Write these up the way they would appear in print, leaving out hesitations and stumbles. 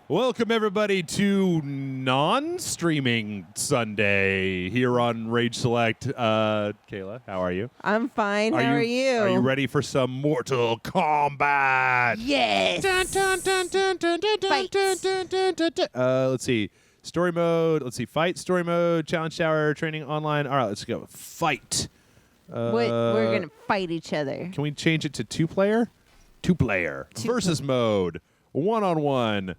Welcome, everybody, to non-streaming Sunday here on Rage Select. Kayla, how are you? I'm fine. How are you? Are you ready for some Mortal Kombat? Yes. Fight. Let's see. Story mode. Let's see. Fight, story mode, challenge tower, training online. All right, let's go. Fight. We're going to fight each other. Can we change it to two-player? Two-player. Versus mode. One-on-one.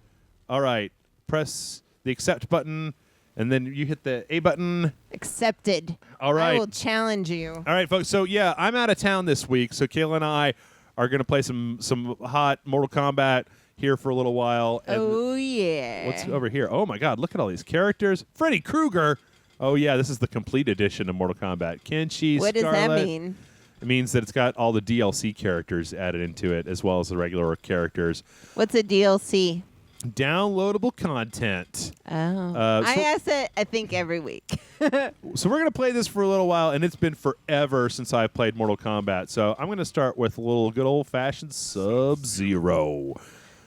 All right. Press the accept button, and then you hit the A button. Accepted. All right. I will challenge you. All right, folks. So, yeah, I'm out of town this week, so Kayla and I are going to play some hot Mortal Kombat here for a little while. And oh, yeah. what's over here? Oh, my God. Look at all these characters. Freddy Krueger. Oh, yeah, this is the complete edition of Mortal Kombat. Kenshi, What does Scarlet. that mean? It means that it's got all the DLC characters added into it, as well as the regular characters. What's a DLC? Downloadable content. Oh. I so- ask that, I think, every week. So we're going to play this for a little while, and it's been forever since I played Mortal Kombat. So I'm going to start with a little good old-fashioned Sub-Zero.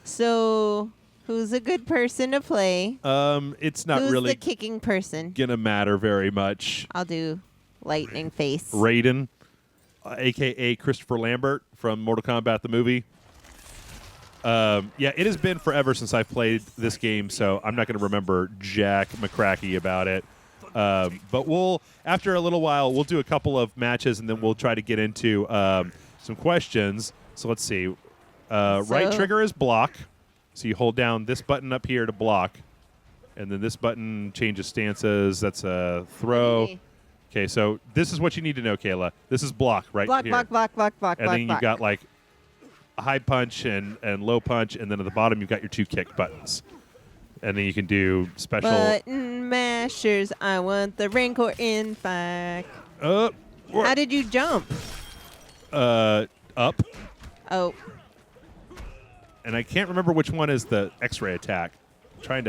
So, who's a good person to play? It's not Who's really the kicking person? going to matter very much. I'll do lightning face. Raiden, a.k.a. Christopher Lambert from Mortal Kombat the movie. Yeah, it has been forever since I've played this game, so I'm not going to remember Jack McCracky about it. But we'll, after a little while, we'll do a couple of matches, and then we'll try to get into some questions. So let's see. Right trigger is block. So you hold down this button up here to block, and then this button changes stances. That's a throw. Okay, so this is what you need to know, Kayla. This is block right Block, here. block, block, block, block, And block, then block. you've got like a high punch and low punch, and then at the bottom you've got your two kick buttons. And then you can do special. Button mashers, I want the Rancor in back. How did you jump? Up. Oh, And I can't remember which one is the X-ray attack. I'm trying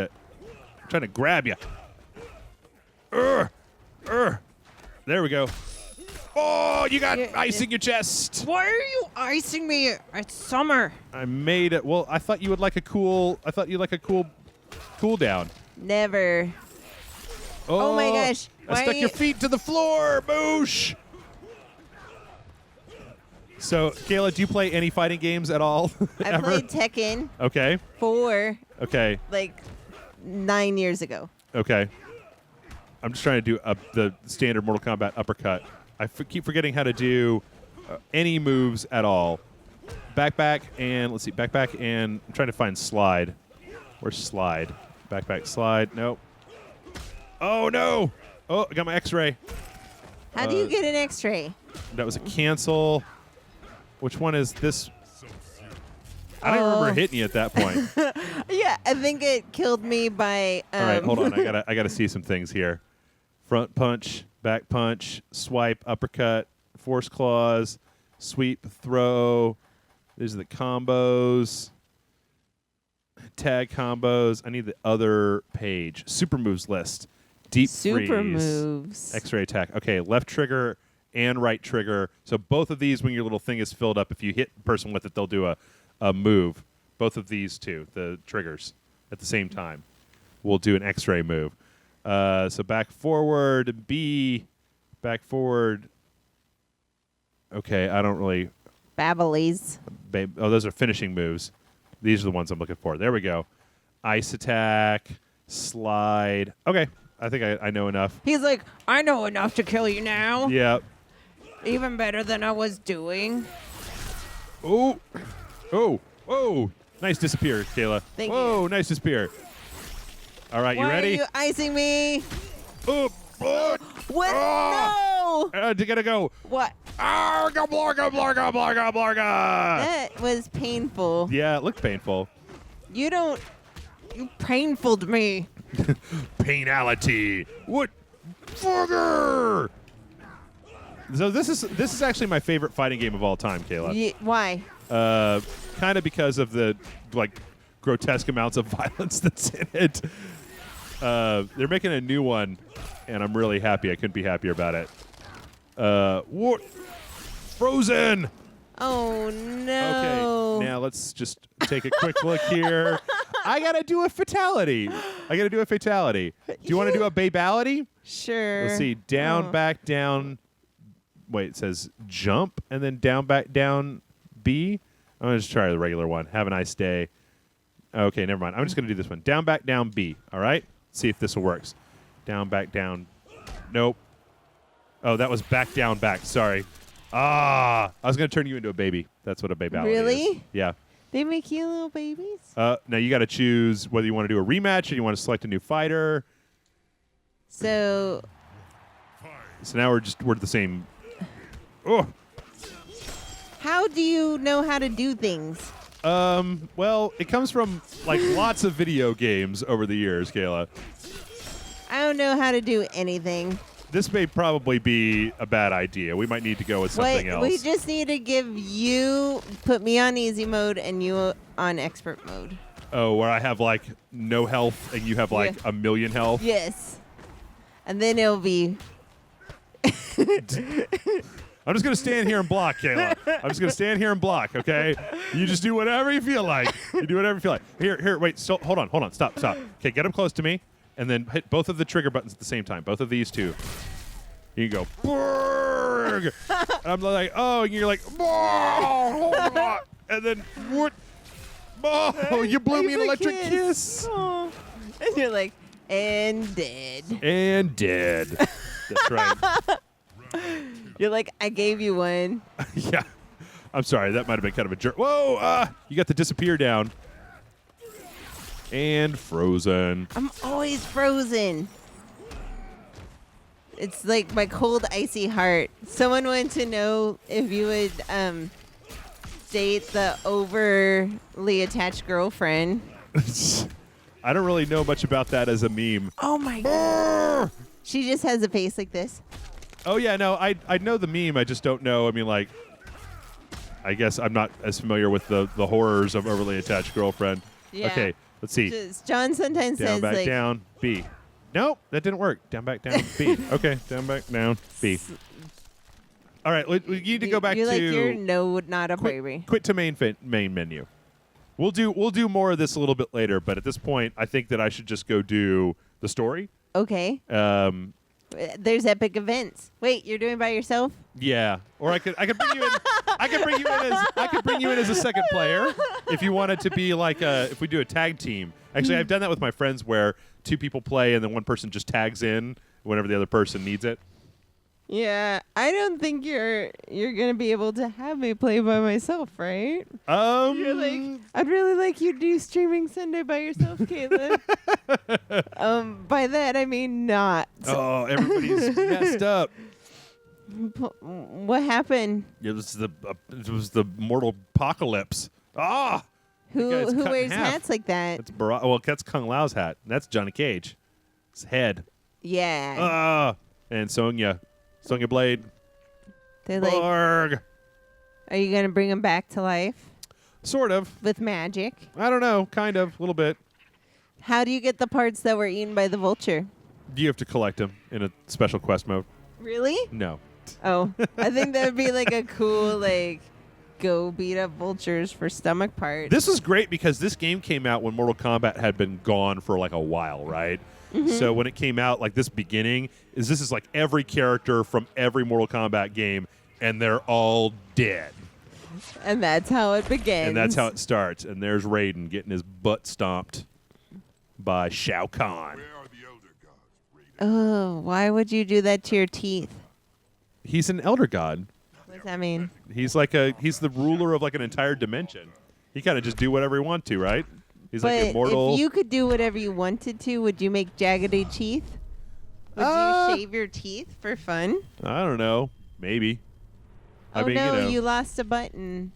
to grab you. There we go. Oh, you got ice in your chest. why are you icing me? It's summer. I made it. Well, I thought you would like a cool. I thought you'd like a cool down. Never. Oh my gosh. I Why stuck are your you- feet to the floor. Boosh. So, Kayla, do you play any fighting games at all? I ever? played Tekken Okay. 4 Okay. like 9 years ago. Okay. I'm just trying to do the standard Mortal Kombat uppercut. I keep forgetting how to do any moves at all. Backpack and let's see, backpack and I'm trying to find slide. Where's slide? Backpack, slide. Nope. Oh no! Oh, I got my X-ray. How do you get an X-ray? That was a cancel. Which one is this? I don't remember hitting you at that point. Yeah, I think it killed me by. All right, hold on. I gotta see some things here. Front punch, back punch, swipe, uppercut, force claws, sweep, throw. These are the combos. Tag combos. I need the other page. Super moves list. Deep Super freeze. moves. X-ray attack. Okay, left trigger and right trigger. So both of these, when your little thing is filled up, if you hit the person with it, they'll do a move. Both of these two, the triggers, at the same time, will do an X-ray move. So back forward, B, back forward. Okay, I don't really. Babblies. Oh, those are finishing moves. These are the ones I'm looking for. There we go. Ice attack, slide. Okay, I think I know enough. He's like, I know enough to kill you now. Yeah. Even better than I was doing. Oh, nice disappear, Kayla. Thank Whoa, you. nice disappear. All right, you Why ready? are you icing me? Oh, What? Oh! No. You gotta go. What? Blarga, blarga, blarga, blarga, blarga. That was painful. Yeah, it looked painful. You painfuled me. Painality. What? Fugger! So this is actually my favorite fighting game of all time, Kayla. Why? Kind of because of the grotesque amounts of violence that's in it. They're making a new one, and I'm really happy. I couldn't be happier about it. What? Frozen! Oh, no. Okay, now let's just take a quick look here. I gotta do a fatality. Do you want to do a babality? Sure. Let's see. Down, back, down. Wait, it says jump and then down, back, down, B. I'm going to just try the regular one. Have a nice day. Okay, never mind. I'm just going to do this one. Down, back, down, B. All right? See if this works. Down, back, down. Nope. Oh, that was back, down, back. Sorry. I was going to turn you into a baby. That's what a babality is. Really? Yeah. They make you little babies? Now you got to choose whether you want to do a rematch or you want to select a new fighter. So now we're the same. Oh. How do you know how to do things? Well, it comes from like lots of video games over the years, Kayla. I don't know how to do anything. This may probably be a bad idea. We might need to go with something else. We just need to put me on easy mode and you on expert mode. Oh, where I have like no health and you have like a million health? Yes. And then it'll be... I'm just going to stand here and block, Kayla. I'm just going to stand here and block, okay? You just do whatever you feel like. Here, wait, hold on. Stop. Okay, get him close to me, and then hit both of the trigger buttons at the same time, both of these two. You go, Borg! And I'm like, oh, and you're like, and then, what? Oh, you blew me an electric kiss. Oh. And you're like, and dead. And dead. That's right. You're like, I gave you one. Yeah. I'm sorry. That might have been kind of a jerk. Whoa! You got the disappear down. And frozen. I'm always frozen. It's like my cold, icy heart. Someone wanted to know if you would date the overly attached girlfriend. I don't really know much about that as a meme. Oh, my God. She just has a face like this. Oh, yeah, no, I know the meme. I just don't know. I mean, like, I guess I'm not as familiar with the horrors of overly attached girlfriend. Yeah. Okay, let's see. John sometimes down, says, back, like... down, B. Nope, that didn't work. Down, back, down, B. Okay, down, back, down, B. All right, we need to go back you're to... You're not a baby. Quit to main menu. We'll do more of this a little bit later, but at this point, I think that I should just go do the story. Okay. There's epic events. Wait, you're doing it by yourself? Yeah, or I could bring you in. I could bring you in as a second player if you wanted to be like if we do a tag team. Actually, I've done that with my friends where two people play and then one person just tags in whenever the other person needs it. Yeah, I don't think you're gonna be able to have me play by myself, right? You're like, I'd really like you to do streaming Sunday by yourself, Caitlin. By that I mean not. Oh, everybody's messed up. What happened? It was the Mortal Apocalypse. Ah, who wears hats like that? That's Kung Lao's hat. That's Johnny Cage. His head. Yeah. And Sonya Blade. They're Borg. like, are you gonna bring him back to life? Sort of. With magic? I don't know. Kind of. A little bit. How do you get the parts that were eaten by the vulture? You have to collect them in a special quest mode. Really? No. Oh, I think that would be like a cool, like, go beat up vultures for stomach parts. This was great because this game came out when Mortal Kombat had been gone for like a while, right? Mm-hmm. So when it came out, like this beginning, this is like every character from every Mortal Kombat game, and they're all dead. And that's how it begins. And that's how it starts. And there's Raiden getting his butt stomped by Shao Kahn. Where are the elder gods, Raiden? Oh, why would you do that to your teeth? He's an elder god. What does that mean? He's the ruler of like an entire dimension. He kind of just do whatever he wants to, right? He's like immortal. If you could do whatever you wanted to, would you make jaggedy teeth? Would you shave your teeth for fun? I don't know. Maybe. Oh, I mean, no, you lost a button.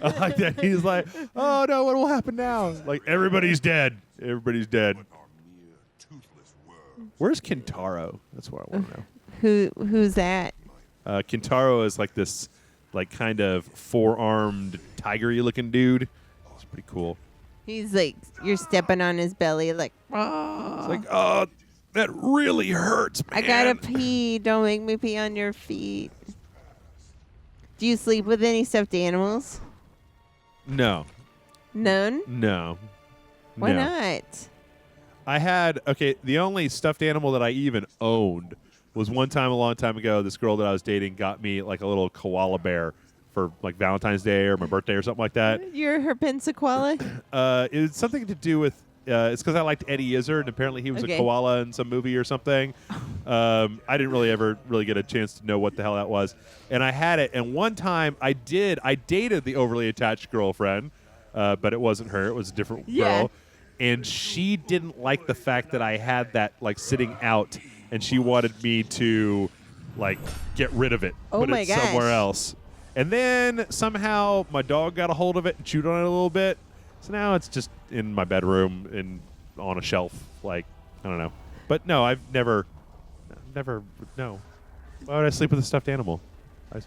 I like that. He's like, oh, no, what will happen now? Like, everybody's dead. Everybody's dead. What are mere toothless worms? Where's Kintaro? That's what I want to know. Who's that? Kintaro is like this, like, kind of four-armed, tiger-y looking dude. It's pretty cool. He's like, you're stepping on his belly, like, oh. It's like, oh, that really hurts, man. I gotta pee. Don't make me pee on your feet. Do you sleep with any stuffed animals? No. None? No. Why No. not? I had the only stuffed animal that I even owned was one time a long time ago. This girl that I was dating got me like a little koala bear for like Valentine's Day or my birthday or something like that. You're her Pensacola? It was something to do with it's because I liked Eddie Izzard, and apparently he was a koala in some movie or something. I didn't ever get a chance to know what the hell that was, and I had it. And one time I dated the overly attached girlfriend, but it wasn't her; it was a different girl. And she didn't like the fact that I had that like sitting out, and she wanted me to like get rid of it, put it somewhere else. And then somehow my dog got a hold of it and chewed on it a little bit. So now it's just in my bedroom and on a shelf. Like, I don't know. But no, I've never, no. Why would I sleep with a stuffed animal? I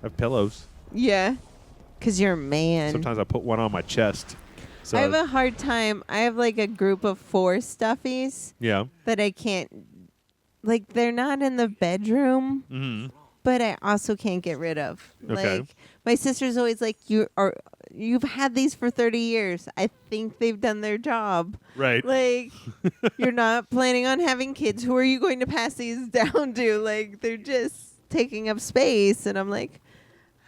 have pillows. Yeah, because you're a man. Sometimes I put one on my chest. So I have a hard time. I have like a group of 4 stuffies. Yeah. That I can't, like, they're not in the bedroom, but I also can't get rid of. Okay. Like, my sister's always like, you've had these for 30 years. I think they've done their job. Right. Like, you're not planning on having kids. Who are you going to pass these down to? Like, they're just taking up space. And I'm like,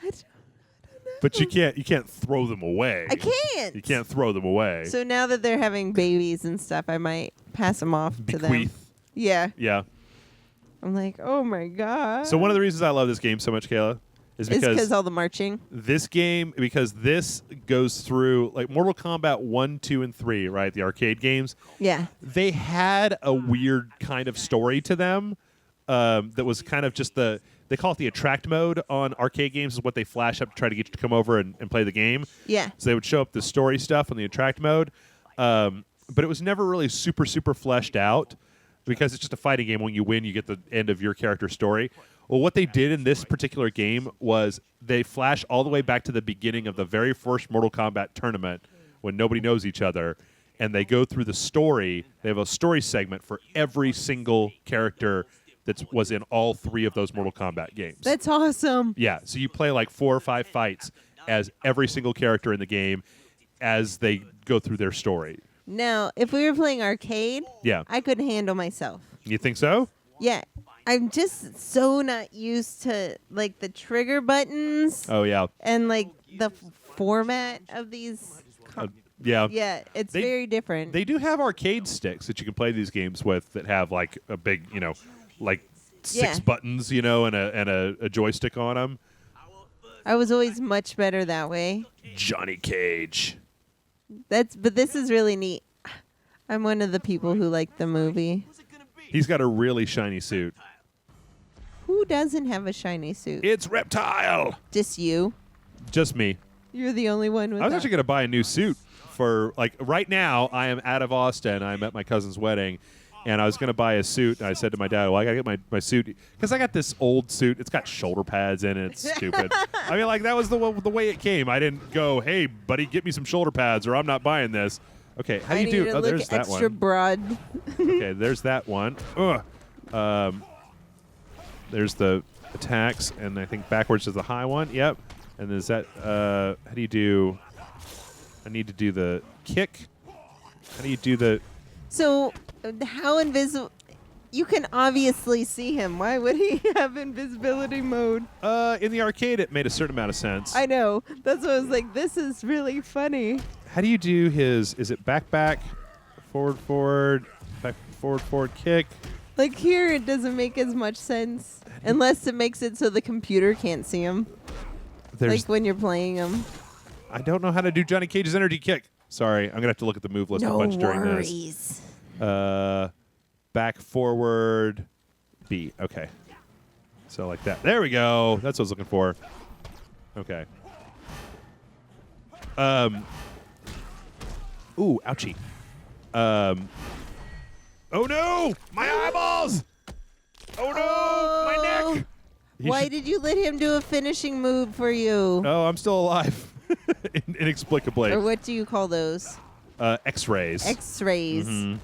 I don't know. But you can't throw them away. I can't. You can't throw them away. So now that they're having babies and stuff, I might pass them off to them. Bequeath. Yeah. Yeah. I'm like, oh my God. So one of the reasons I love this game so much, Kayla, is because all the marching. This goes through like Mortal Kombat 1, 2, and 3, right? The arcade games. Yeah. They had a weird kind of story to them that was kind of just they call it the attract mode on arcade games is what they flash up to try to get you to come over and play the game. Yeah. So they would show up the story stuff on the attract mode. But it was never really super, super fleshed out because it's just a fighting game. When you win, you get the end of your character's story. Well, what they did in this particular game was they flash all the way back to the beginning of the very first Mortal Kombat tournament when nobody knows each other, and they go through the story. They have a story segment for every single character that was in all 3 of those Mortal Kombat games. That's awesome. Yeah, so you play like 4 or 5 fights as every single character in the game as they go through their story. Now, if we were playing arcade, I couldn't handle myself. You think so? Yeah. I'm just so not used to like the trigger buttons. Oh, yeah. And like the format of these. Yeah. Yeah, it's very different. They do have arcade sticks that you can play these games with that have like a big, like 6 buttons, and a joystick on them. I was always much better that way. Johnny Cage. But this is really neat. I'm one of the people who like the movie. He's got a really shiny suit. Who doesn't have a shiny suit? It's Reptile. Just you. Just me. You're the only one with I was actually going to buy a new suit for, like, right now I am out of Austin. I'm at my cousin's wedding, and I was going to buy a suit, and I said to my dad, well, I got to get my suit, because I got this old suit. It's got shoulder pads in it. It's stupid. I mean, like, that was the way it came. I didn't go, hey, buddy, get me some shoulder pads, or I'm not buying this. Okay, how do you do? Oh, there's that one. Extra broad. Okay, there's that one. There's the attacks, and I think backwards is the high one. Yep. And is that, how do you do, I need to do the kick. How do you do the... So, how invisible... You can obviously see him. Why would he have invisibility mode? In the arcade, it made a certain amount of sense. I know. That's what I was like, this is really funny. How do you do his, is it back, forward, back, forward, kick? Like here, it doesn't make as much sense. Unless it makes it so the computer can't see him. Like when you're playing him. I don't know how to do Johnny Cage's energy kick. Sorry, I'm going to have to look at the move list a bunch during this. Back, forward, B. Okay. So like that. There we go. That's what I was looking for. Okay. Ooh, ouchie. Oh no! My eyeballs! Oh no! My neck! Why did you let him do a finishing move for you? Oh, I'm still alive. Inexplicably. Or what do you call those? X-rays. X-rays. Mm-hmm.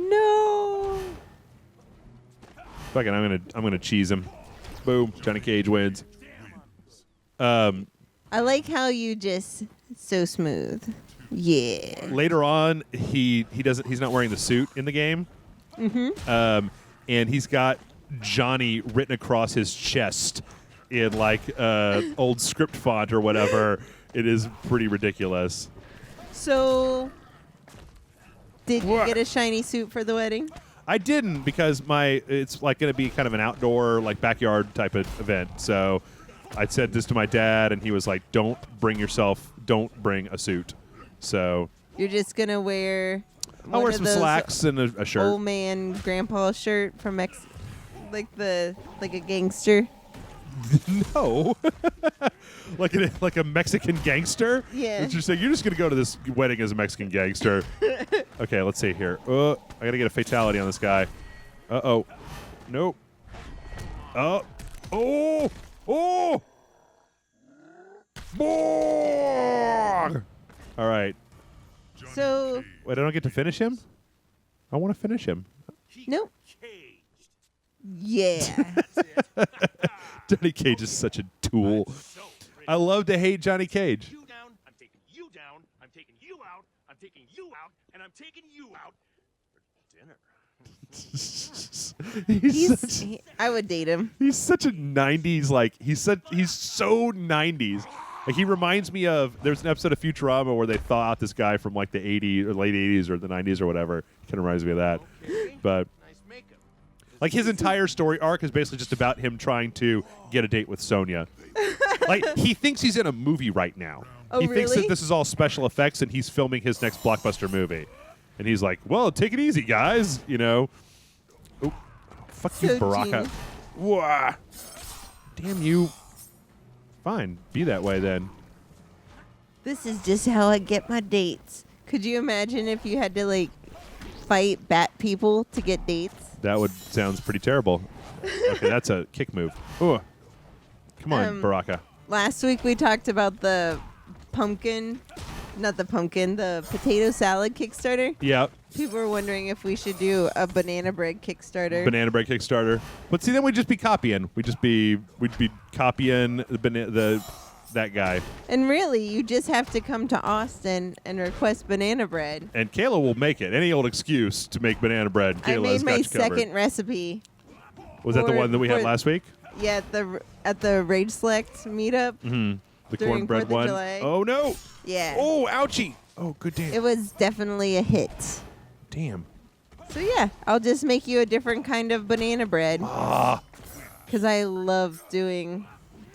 No. Fuck it, I'm gonna cheese him. Boom! Johnny Cage wins. I like how you just So smooth. Yeah. Later on, he's not wearing the suit in the game. Mm-hmm. And he's got Johnny written across his chest in like old script font or whatever. It is pretty ridiculous. So, did you get a shiny suit for the wedding? I didn't because it's like going to be kind of an outdoor like backyard type of event. So I said this to my dad, and he was like, don't bring a suit. So You're just going to wear I'll wear some slacks and a shirt. Old man grandpa shirt from like a gangster. No. like a Mexican gangster? Yeah. You're saying you're just going to go to this wedding as a Mexican gangster. Okay, let's see here. I got to get a fatality on this guy. Uh-oh. Nope. Oh. More! All right. So. Wait, I don't get to finish him? I want to finish him. Nope. Yeah. Johnny Cage is such a tool. I love to hate Johnny Cage. You down, I'm taking you down, I'm taking you out, I'm taking you out, and I'm taking you out for dinner. I would date him. He's such a 90s, like, he's so 90s. Like, he reminds me of, there's an episode of Futurama where they thaw out this guy from like the 80s or late 80s or the 90s or whatever. Kind of reminds me of that. Okay. But Nice makeup. like his entire story arc is basically just about him trying to get a date with Sonya. Like, he thinks he's in a movie right now. Oh, he thinks really? that this is all special effects and he's filming his next blockbuster movie. And he's like, well, take it easy, guys. You know. Oop. Fuck you, So Baraka. genius. Wah. Damn you. Fine. Be that way then. This is just how I get my dates. Could you imagine if you had to like fight bat people to get dates? That sounds pretty terrible. Okay, that's a kick move. Ooh. Come on, Baraka. Last week we talked about the potato salad Kickstarter. Yeah. People were wondering if we should do a banana bread Kickstarter. Banana bread Kickstarter. But see, then we'd just be copying. We'd be copying that guy. And really, you just have to come to Austin and request banana bread. And Kayla will make it. Any old excuse to make banana bread. I Kayla's made got my you covered. second recipe. Was that the one that we had for- last week? Yeah, at the Rage Select meetup. Mm-hmm. The During cornbread 4th of one. July. Oh no! Yeah. Oh, ouchie! Oh, good damn. It was definitely a hit. Damn. So yeah, I'll just make you a different kind of banana bread. Because I love doing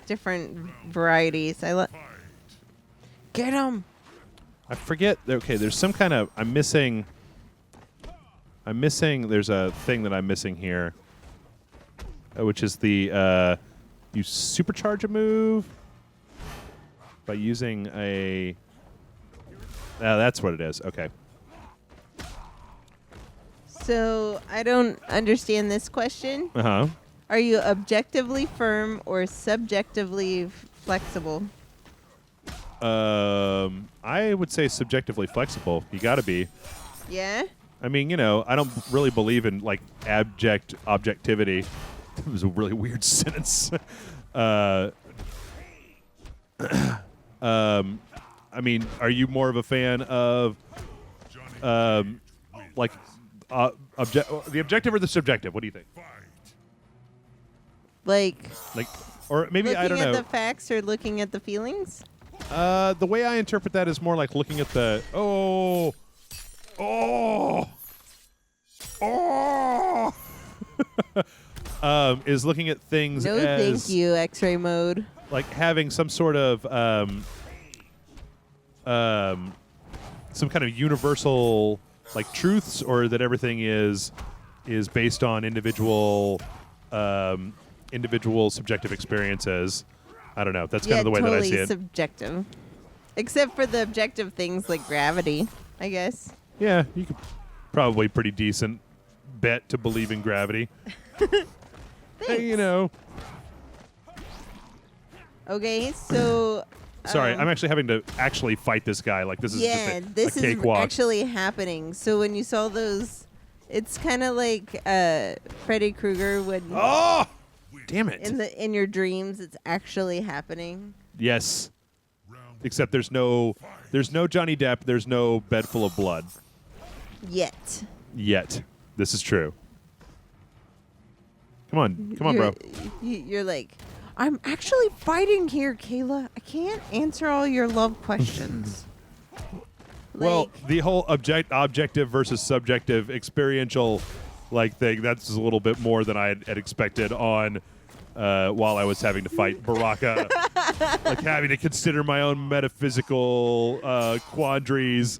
different varieties. Get them. I forget. Okay, there's some kind of. I'm missing. There's a thing that I'm missing here, which is the you supercharge a move by using a. That's what it is. Okay. So I don't understand this question. Uh-huh. Are you objectively firm or subjectively flexible? I would say subjectively flexible. You got to be. Yeah? I mean, I don't really believe in like objectivity. That was a really weird sentence. I mean, are you more of a fan of like the objective or the subjective? What do you think? Like Or maybe looking I don't know. at the facts or looking at the feelings? The way I interpret that is more like looking at the is looking at things No, as thank you, X-ray mode. like having some sort of some kind of universal like truths, or that everything is based on individual subjective experiences. I don't know. That's kind of the way totally that I see it. Subjective. Except for the objective things like gravity, I guess. Yeah, you could probably pretty decent bet to believe in gravity. Thanks. Okay, so Sorry, I'm actually having to actually fight this guy. Like this is yeah, just this a is cakewalk. actually happening. So when you saw those, it's kind of like Freddy Krueger when Oh, damn it! in your dreams, it's actually happening. Yes. Except there's no Johnny Depp. There's no bed full of blood. Yet. This is true. Come on, bro. You're like, I'm actually fighting here, Kayla. I can't answer all your love questions. Well, the whole objective versus subjective experiential thing, that's a little bit more than I had expected on while I was having to fight Baraka. Like having to consider my own metaphysical quandaries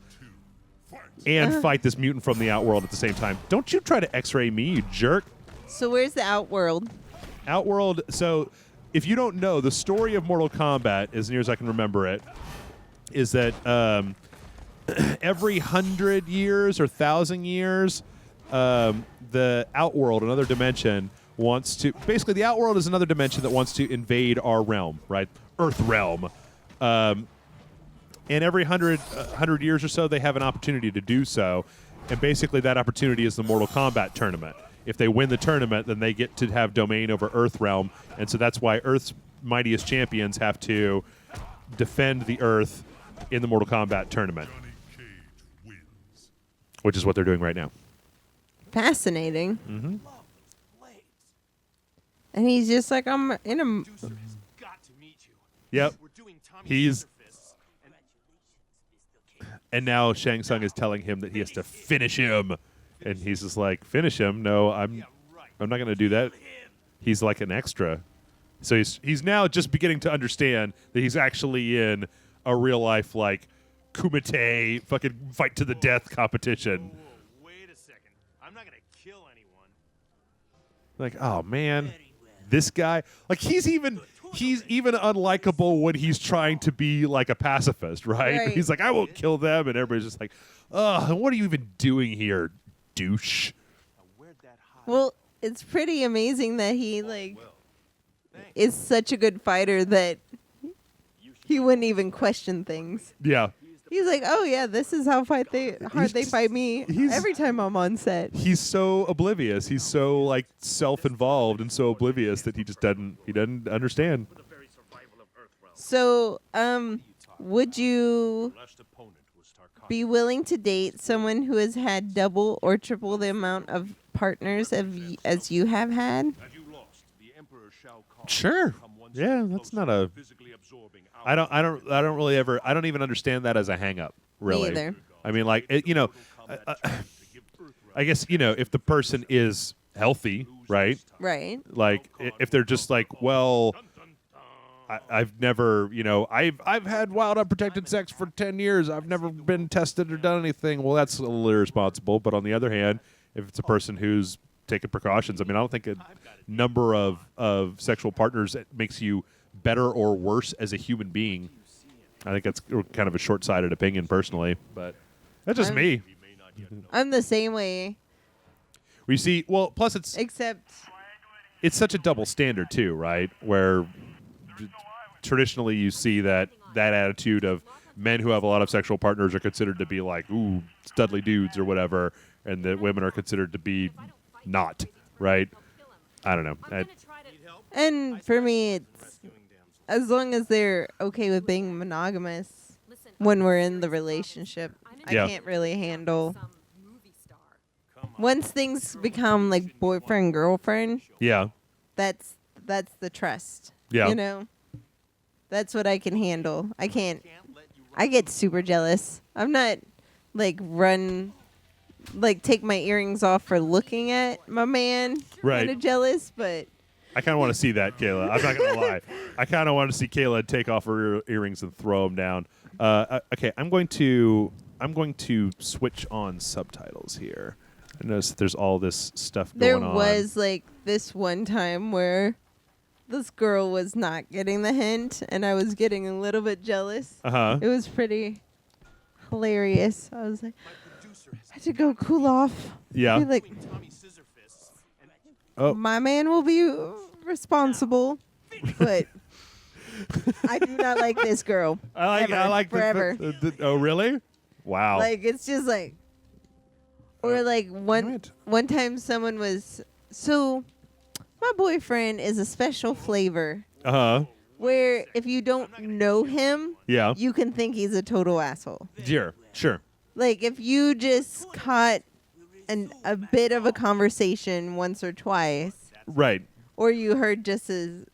and fight this mutant from the Outworld at the same time. Don't you try to X-ray me, you jerk. So where's the Outworld? Outworld, so if you don't know, the story of Mortal Kombat, as near as I can remember it, is that every 100 years or 1,000 years, the Outworld, another dimension, wants to... Basically, the Outworld is another dimension that wants to invade our realm, right? Earth realm. And every 100 years or so, they have an opportunity to do so. And basically, that opportunity is the Mortal Kombat tournament. If they win the tournament, then they get to have domain over Earth realm. And so that's why Earth's mightiest champions have to defend the Earth in the Mortal Kombat tournament. Which is what they're doing right now. Fascinating. Mm-hmm. And he's just like, I'm in a... Got to meet you. Yep. We're doing Tommy He's... Scissorfists, and And now Shang Tsung is telling him that he has to finish him. And he's just like, finish him? No, I'm not going to do that. He's like an extra. So he's now just beginning to understand that he's actually in a real life, like, kumite, fucking fight to the death competition. whoa, wait a second. I'm not gonna kill anyone. Like, oh man, this guy, like he's even unlikable when he's trying to be like a pacifist, right? He's like, I won't kill them, and everybody's just like, oh, what are you even doing here, douche? Well, it's pretty amazing that he is such a good fighter that he wouldn't even question things. Yeah. He's like, oh yeah, this is how hard they fight me every time I'm on set. He's so oblivious. He's so like self-involved and so oblivious that he doesn't understand. So, would you be willing to date someone who has had double or triple the amount of partners as you have had? Sure. Yeah, that's not a. I don't even understand that as a hang-up, really. Me either. I mean, like, I guess, if the person is healthy, right? Right. Like, if they're just like, well, I've never, I've had wild unprotected sex for 10 years. I've never been tested or done anything. Well, that's a little irresponsible. But on the other hand, if it's a person who's taking precautions, I mean, I don't think a number of sexual partners makes you better or worse as a human being. I think that's kind of a short-sighted opinion, personally, but that's just me. I'm the same way. We see, well, plus it's such a double standard too, right? Where traditionally you see that attitude of men who have a lot of sexual partners are considered to be like, ooh, studly dudes or whatever, and that women are considered to be not, right? I don't know. And for me, it's as long as they're okay with being monogamous when we're in the relationship. I can't really handle once things become like boyfriend girlfriend. Yeah, that's the trust. Yeah, that's what I can handle. I get super jealous. I'm not take my earrings off for looking at my man. Right. Kind of jealous, but I kind of want to see that, Kayla. I'm not going to lie. I kind of want to see Kayla take off her earrings and throw them down. Okay, I'm going to switch on subtitles here. I notice that there's all this stuff going on. There was this one time where this girl was not getting the hint, and I was getting a little bit jealous. Uh-huh. It was pretty hilarious. I was like, I had to go cool off. Yeah. Be like, my man will be responsible, but I do not like this girl. I like forever. Oh, really? Wow. It's just or one time someone was, so my boyfriend is a special flavor. Uh-huh. where if you don't know him, Yeah. you can think he's a total asshole. Sure. Like if you just caught a bit of a conversation once or twice, Right. or you heard just his,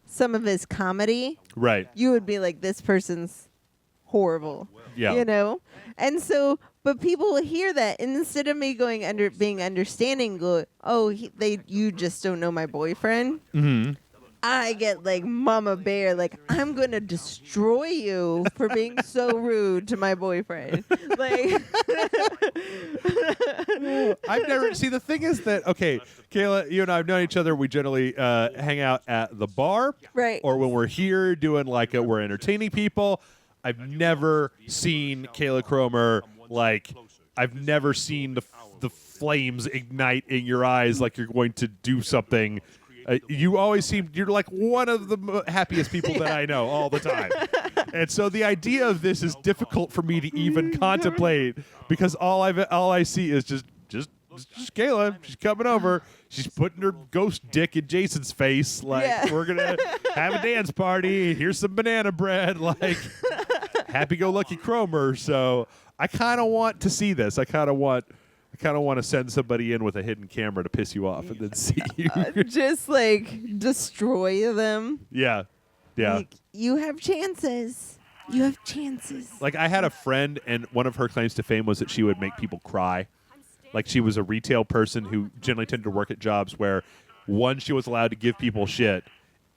some of his comedy, Right. you would be like, this person's horrible. Yeah. And so, but people will hear that, and instead of me being understanding, go, oh, you just don't know my boyfriend. Mm-hmm. I get like Mama Bear, like I'm gonna destroy you for being so rude to my boyfriend. Like, I've never see. The thing is that Kayla, you and I have known each other. We generally hang out at the bar, Right. Or when we're here doing we're entertaining people. I've never seen Kayla Cromer I've never seen the flames ignite in your eyes like you're going to do something. You always you're like one of the happiest people that I know all the time. And so the idea of this is difficult for me to even contemplate because all I see is just Kayla. She's coming over. She's putting her ghost dick in Jason's face. We're going to have a dance party. Here's some banana bread. Happy-go-lucky Cromer. So I kind of want to see this. I kind of want to send somebody in with a hidden camera to piss you off and then see you. Just destroy them. Yeah. Like, you have chances. You have chances. I had a friend, and one of her claims to fame was that she would make people cry. She was a retail person who generally tended to work at jobs where, one, she was allowed to give people shit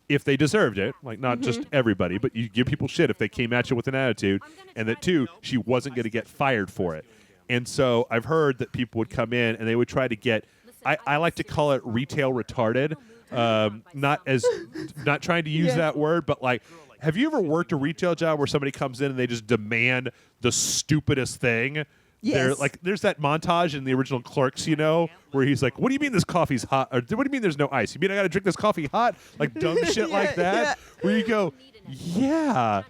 if they deserved it. Not just everybody, but you give people shit if they came at you with an attitude. And that, two, she wasn't going to get fired for it. And so I've heard that people would come in and they would try to get, I like to call it retail retarded. Not trying to use that word, but have you ever worked a retail job where somebody comes in and they just demand the stupidest thing? Yes. There's that montage in the original Clerks, where he's like, what do you mean this coffee's hot? Or what do you mean there's no ice? You mean I got to drink this coffee hot? Dumb shit like that? Yeah. Where you go, yeah.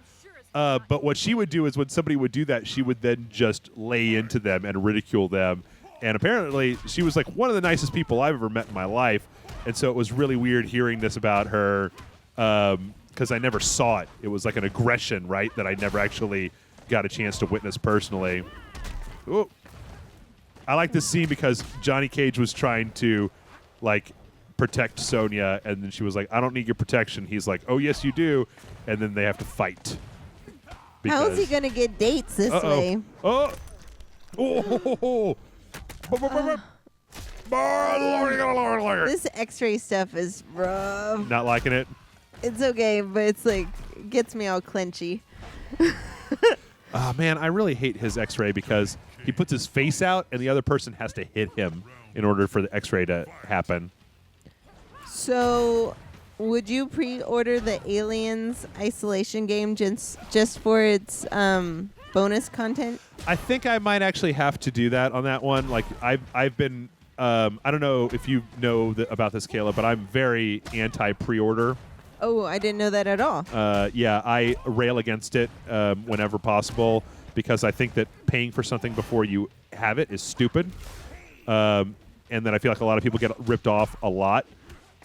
But what she would do is when somebody would do that, she would then just lay into them and ridicule them. And apparently she was one of the nicest people I've ever met in my life. And so it was really weird hearing this about her because I never saw it. It was an aggression, right, that I never actually got a chance to witness personally. Ooh. I like this scene because Johnny Cage was trying to protect Sonya, and then she was like, I don't need your protection. He's like, oh, yes, you do. And then they have to fight. How is he going to get dates this way? This X-ray stuff is rough. Not liking it? It's okay, but it's gets me all clenchy. Oh, man, I really hate his X-ray because he puts his face out and the other person has to hit him in order for the X-ray to happen. So, would you pre-order the Aliens Isolation game just for its bonus content? I think I might actually have to do that on that one. I've been, I don't know if you know about this, Kayla, but I'm very anti-pre-order. Oh, I didn't know that at all. Yeah, I rail against it whenever possible because I think that paying for something before you have it is stupid. And that I feel like a lot of people get ripped off a lot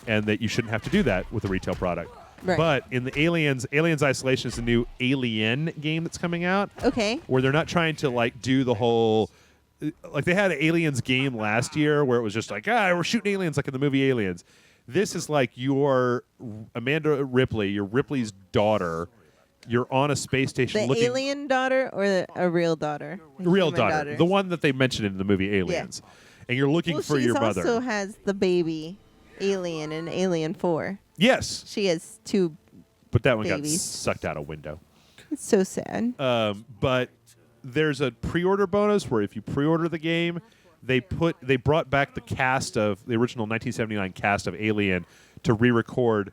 and that you shouldn't have to do that with a retail product. Right. But in the Aliens Isolation is a new Alien game that's coming out. Okay. Where they're not trying to do the whole they had an Aliens game last year where it was just we're shooting aliens like in the movie Aliens. This is you're Amanda Ripley, you're Ripley's daughter. You're on a space station The alien daughter or a real daughter? Real daughter. The one that they mentioned in the movie Aliens. Yeah. And you're looking for your mother. She also has the baby alien in Alien 4. Yes. She has two But that one babies. got sucked out a window. It's so sad. But there's a pre-order bonus where if you pre-order the game, they brought back the cast of the original 1979 cast of Alien to re-record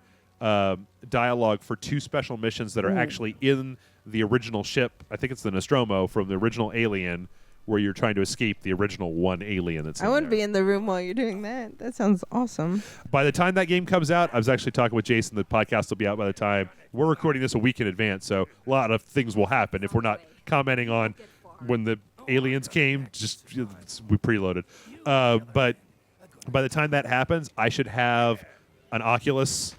dialogue for 2 special missions that are actually in the original ship. I think it's the Nostromo from the original Alien, where you're trying to escape the original one alien that's I want to be in the room while you're doing that. That sounds awesome. By the time that game comes out, I was actually talking with Jason. The podcast will be out by the time. We're recording this a week in advance, so a lot of things will happen. If we're not commenting on when the aliens came, we preloaded. But by the time that happens, I should have an Oculus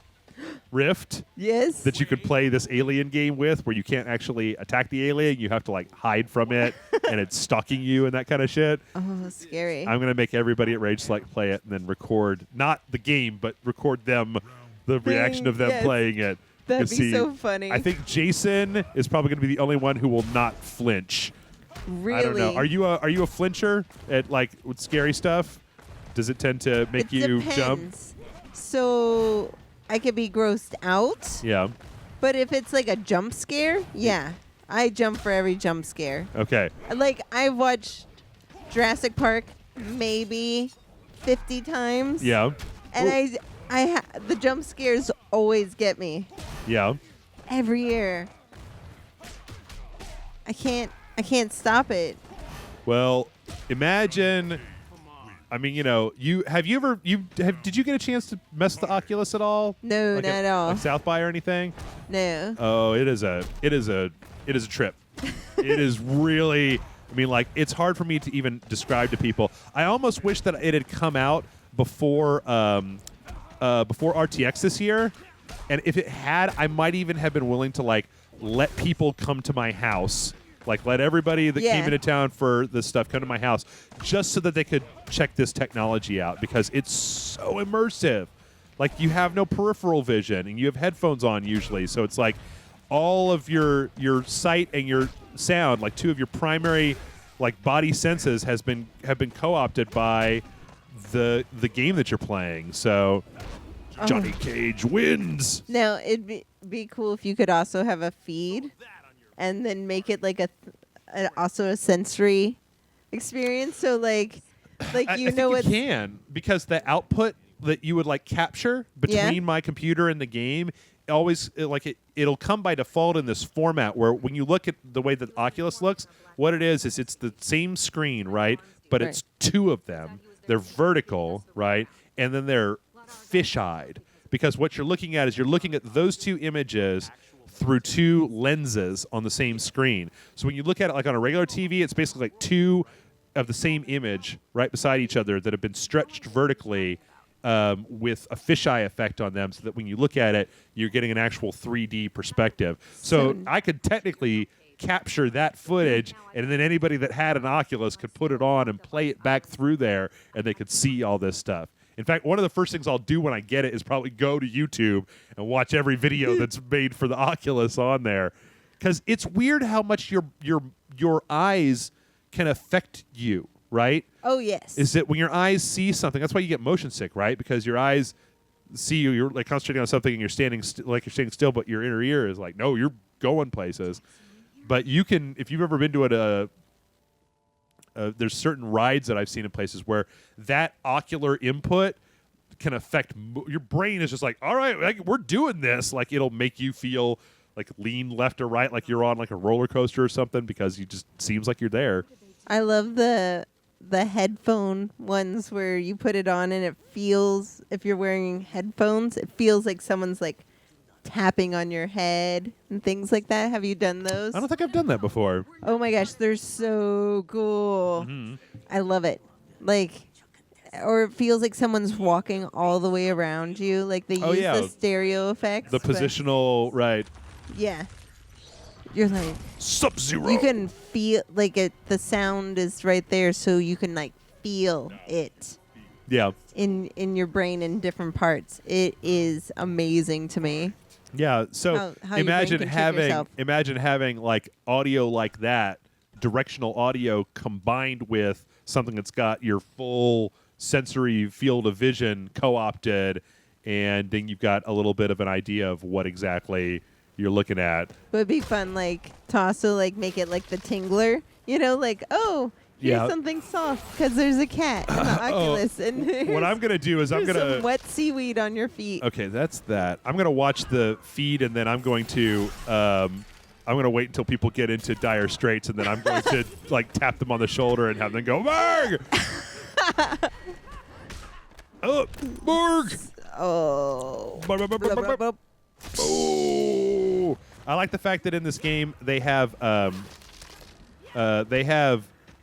Rift Yes. that you could play this alien game with, where you can't actually attack the alien. You have to like hide from it, and it's stalking you and that kind of shit. Oh, scary. I'm gonna make everybody at Rage Select play it, and then record not the game, but record the reaction of them yes. playing it. That'd And be so funny. I think Jason is probably going to be the only one who will not flinch. Really? I don't know. Are you a flincher at like with scary stuff? Does it tend to make you jump? Depends. So I could be grossed out, Yeah. but if it's like a jump scare, yeah, I jump for every jump scare. Okay. Like I've watched Jurassic Park maybe 50 times. Yeah. And the jump scares always get me Yeah. every year. I can't stop it. Well, imagine. I mean, did you get a chance to mess with the Oculus at all? No, Like not at all. Like South by or anything? No. Oh, it is a trip. It is really. I mean, like it's hard for me to even describe to people. I almost wish that it had come out before RTX this year, and if it had, I might even have been willing to like let people come to my house. Like, let everybody that came into town for this stuff come to my house just so that they could check this technology out, because it's so immersive. Like, you have no peripheral vision, and you have headphones on usually. So it's like all of your sight and your sound, like two of your primary like body senses, have been co-opted by the game that you're playing. So Johnny Cage wins. Now, it'd be cool if you could also have a feed and then make it like also a sensory experience. So like I think you can, because the output that you would like capture between my computer and the game it'll come by default in this format where when you look at the way that Oculus looks, what it is it's the same screen, right? But it's two of them. They're vertical, right? And then they're fish-eyed, because what you're looking at is you're looking at those two images through two lenses on the same screen. So when you look at it like on a regular TV, it's basically like two of the same image right beside each other that have been stretched vertically with a fisheye effect on them, so that when you look at it, you're getting an actual 3D perspective. So I could technically capture that footage, and then anybody that had an Oculus could put it on and play it back through there, and they could see all this stuff. In fact, one of the first things I'll do when I get it is probably go to YouTube and watch every video that's made for the Oculus on there, because it's weird how much your eyes can affect you, right? Oh, yes. Is that when your eyes see something? That's why you get motion sick, right? Because your eyes see you, you're like concentrating on something, and you're standing still, but your inner ear is like, no, you're going places. But you can, if you've ever been to there's certain rides that I've seen in places where that ocular input can affect your brain. Is just like, all right, like, we're doing this. Like, it'll make you feel like lean left or right, like you're on like a roller coaster or something, because you just seems like you're there. I love the headphone ones where you put it on and it feels, if you're wearing headphones, it feels like someone's like tapping on your head and things like that. Have you done those? I don't think I've done that before. Oh my gosh, they're so cool. Mm-hmm. I love it. Like, or it feels like someone's walking all the way around you. Like they use the stereo effects. The positional, right. Yeah. You're like Sub-Zero. You can feel like the sound is right there, so you can like feel it. Yeah. In your brain in different parts. It is amazing to me. Yeah, so how imagine having having like audio like that, directional audio combined with something that's got your full sensory field of vision co-opted, and then you've got a little bit of an idea of what exactly you're looking at. It would be fun, like to also like make it like the tingler, like here's something soft because there's a cat in the Oculus, and what I'm gonna do is I'm gonna some wet seaweed on your feet. Okay, that's that. I'm gonna watch the feed, and then I'm going to wait until people get into dire straits, and then I'm going to like tap them on the shoulder and have them go Marg. Marg. Oh. Oh. I like the fact that in this game they have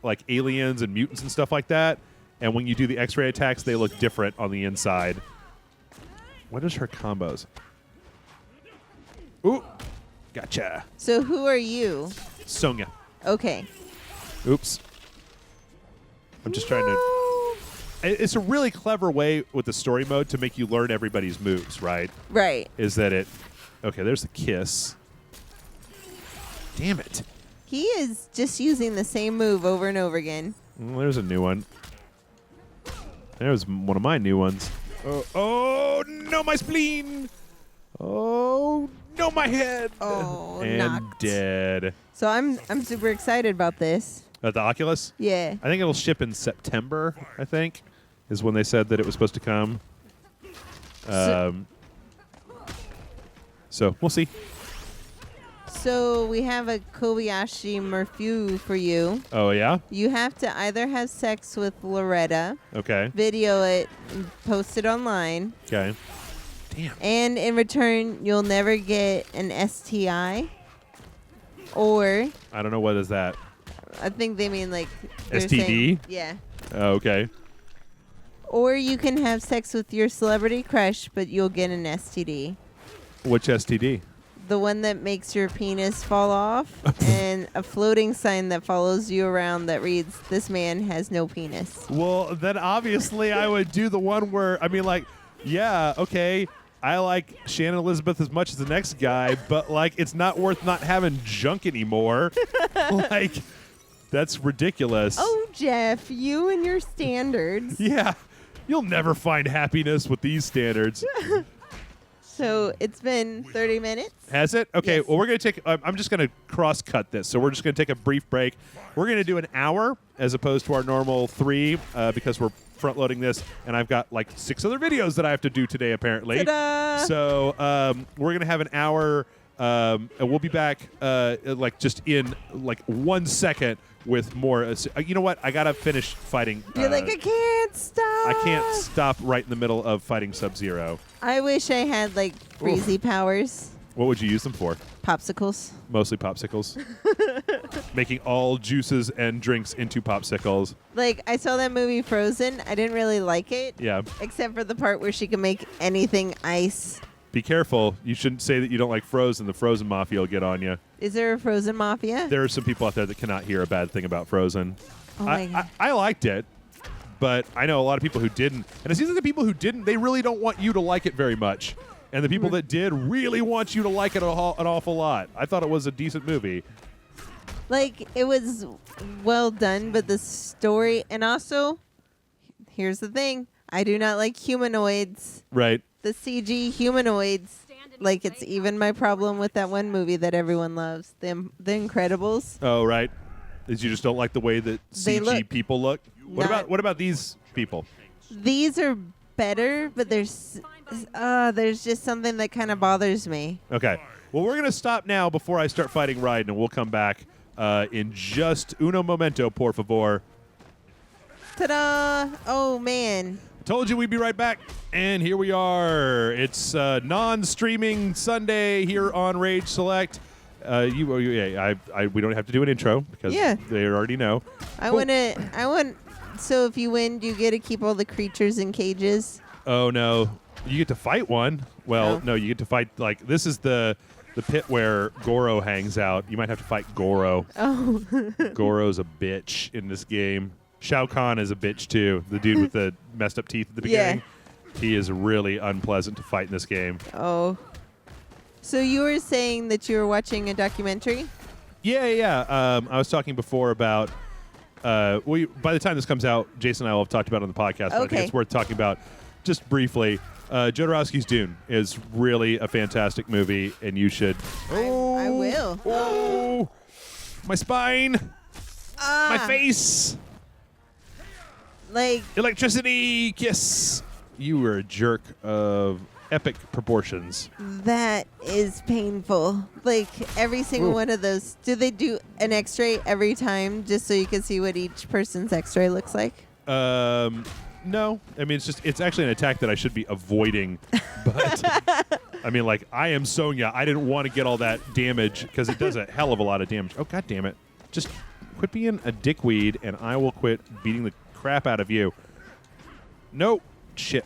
like aliens and mutants and stuff like that, and when you do the X-ray attacks, they look different on the inside. What is her combos? Ooh, gotcha. So who are you? Sonya. Okay. Oops. I'm just trying to... It's a really clever way with the story mode to make you learn everybody's moves, right? Right. Is that it... Okay, there's the kiss. Damn it. He is just using the same move over and over again. Well, there's a new one. There's one of my new ones. Oh, no, my spleen! Oh, no, my head! Oh, and knocked. dead. So I'm super excited about this. The Oculus? Yeah. I think it'll ship in September, I think, is when they said that it was supposed to come. So we'll see. So we have a Kobayashi Maru for you. Oh, yeah? You have to either have sex with Loretta, Okay. video it, and post it online, Okay. Damn. and in return, you'll never get an STI. Or, I don't know what is that. I think they mean like... they're STD? saying- yeah. Oh, okay. Or you can have sex with your celebrity crush, but you'll get an STD. Which STD? The one that makes your penis fall off, and a floating sign that follows you around that reads, "This man has no penis." Well, then obviously I would do the one where, I mean, like, yeah, okay, I like Shannon Elizabeth as much as the next guy, but, like, it's not worth not having junk anymore. Like, that's ridiculous. Oh, Jeff, you and your standards. Yeah, you'll never find happiness with these standards. So it's been 30 minutes. Has it? Okay, Yes. well, we're going to take, I'm just going to cross-cut this. So we're just going to take a brief break. We're going to do an hour as opposed to our normal 3 because we're front-loading this, and I've got, like, 6 other videos that I have to do today, apparently. Ta-da! So we're going to have an hour, and we'll be back, like, just in, like, 1 second with more. You know what? I got to finish fighting. You're like, I can't stop. I can't stop right in the middle of fighting Sub-Zero. I wish I had, like, breezy powers. What would you use them for? Popsicles. Mostly popsicles. Making all juices and drinks into popsicles. Like, I saw that movie Frozen. I didn't really like it. Yeah. Except for the part where she can make anything ice. Be careful. You shouldn't say that you don't like Frozen. The Frozen Mafia will get on you. Is there a Frozen Mafia? There are some people out there that cannot hear a bad thing about Frozen. Oh my God. I liked it, but I know a lot of people who didn't. And it seems like the people who didn't, they really don't want you to like it very much. And the people that did really want you to like it an awful lot. I thought it was a decent movie. Like, it was well done, but the story... And also, here's the thing. I do not like humanoids. Right. The CG humanoids. Like, it's even my problem with that one movie that everyone loves. The Incredibles. Oh, right. Is you just don't like the way that They CG look people look? not- What about these people? These are better, but there's just something that kind of bothers me. Okay. Well, we're going to stop now before I start fighting Raiden, and we'll come back in just uno momento, por favor. Ta-da! Oh, man. Told you we'd be right back, and here we are. It's non-streaming Sunday here on Rage Select. We don't have to do an intro because they already know. So if you win, do you get to keep all the creatures in cages? Oh, no. You get to fight one. Well, no, you get to fight, like, this is the pit where Goro hangs out. You might have to fight Goro. Oh. Goro's a bitch in this game. Shao Kahn is a bitch, too. The dude with the messed up teeth at the beginning. Yeah. He is really unpleasant to fight in this game. Oh. So you were saying that you were watching a documentary? Yeah. I was talking before about... by the time this comes out, Jason and I will have talked about it on the podcast, but I think it's worth talking about just briefly. Jodorowsky's Dune is really a fantastic movie, and you should... I will. Oh! My spine! My face! Like... Electricity! Kiss! You were a jerk of epic proportions. That is painful. Like, every single one of those. Do they do an x-ray every time just so you can see what each person's x-ray looks like? No. I mean, it's actually an attack that I should be avoiding. But, I mean, like, I am Sonya. I didn't want to get all that damage because it does a hell of a lot of damage. Oh, God damn it. Just quit being a dickweed, and I will quit beating the crap out of you. Nope. Shit.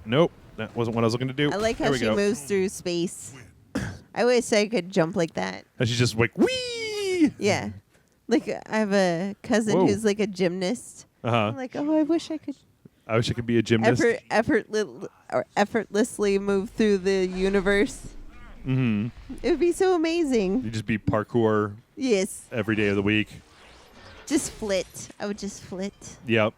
Nope. That wasn't what I was looking to do. I like how she moves through space. I wish I could jump like that. And she's just like, wee! Yeah. Like, I have a cousin Whoa. who's like a gymnast. Uh-huh. I'm like, oh, I wish I could I wish I could be a gymnast. effortlessly move through the universe. Mm-hmm. It would be so amazing. You just be parkour Yes. every day of the week. Just flit. I would just flit. Yep.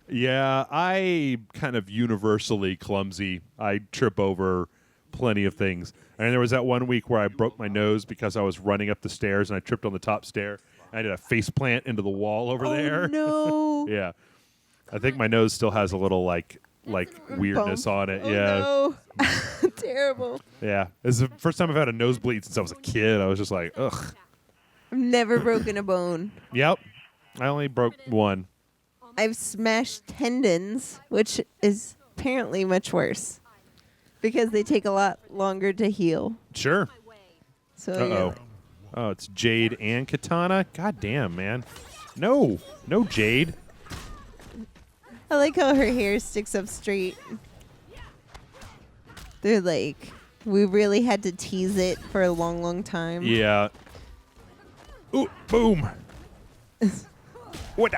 Yeah, I kind of universally clumsy. I trip over plenty of things. And there was that one week where I broke my nose because I was running up the stairs and I tripped on the top stair. I did a face plant into the wall over there. No. Yeah. I think my nose still has a little like weirdness on it. Oh, yeah. no. Terrible. Yeah. It's the first time I've had a nosebleed since I was a kid. I was just like, ugh. I've never broken a bone. Yep. I only broke one. I've smashed tendons, which is apparently much worse because they take a lot longer to heal. Sure. So Uh-oh. Oh, it's Jade and Katana? God damn, man. No. No Jade. I like how her hair sticks up straight. They're like, we really had to tease it for a long, long time. Yeah. Ooh, boom. What?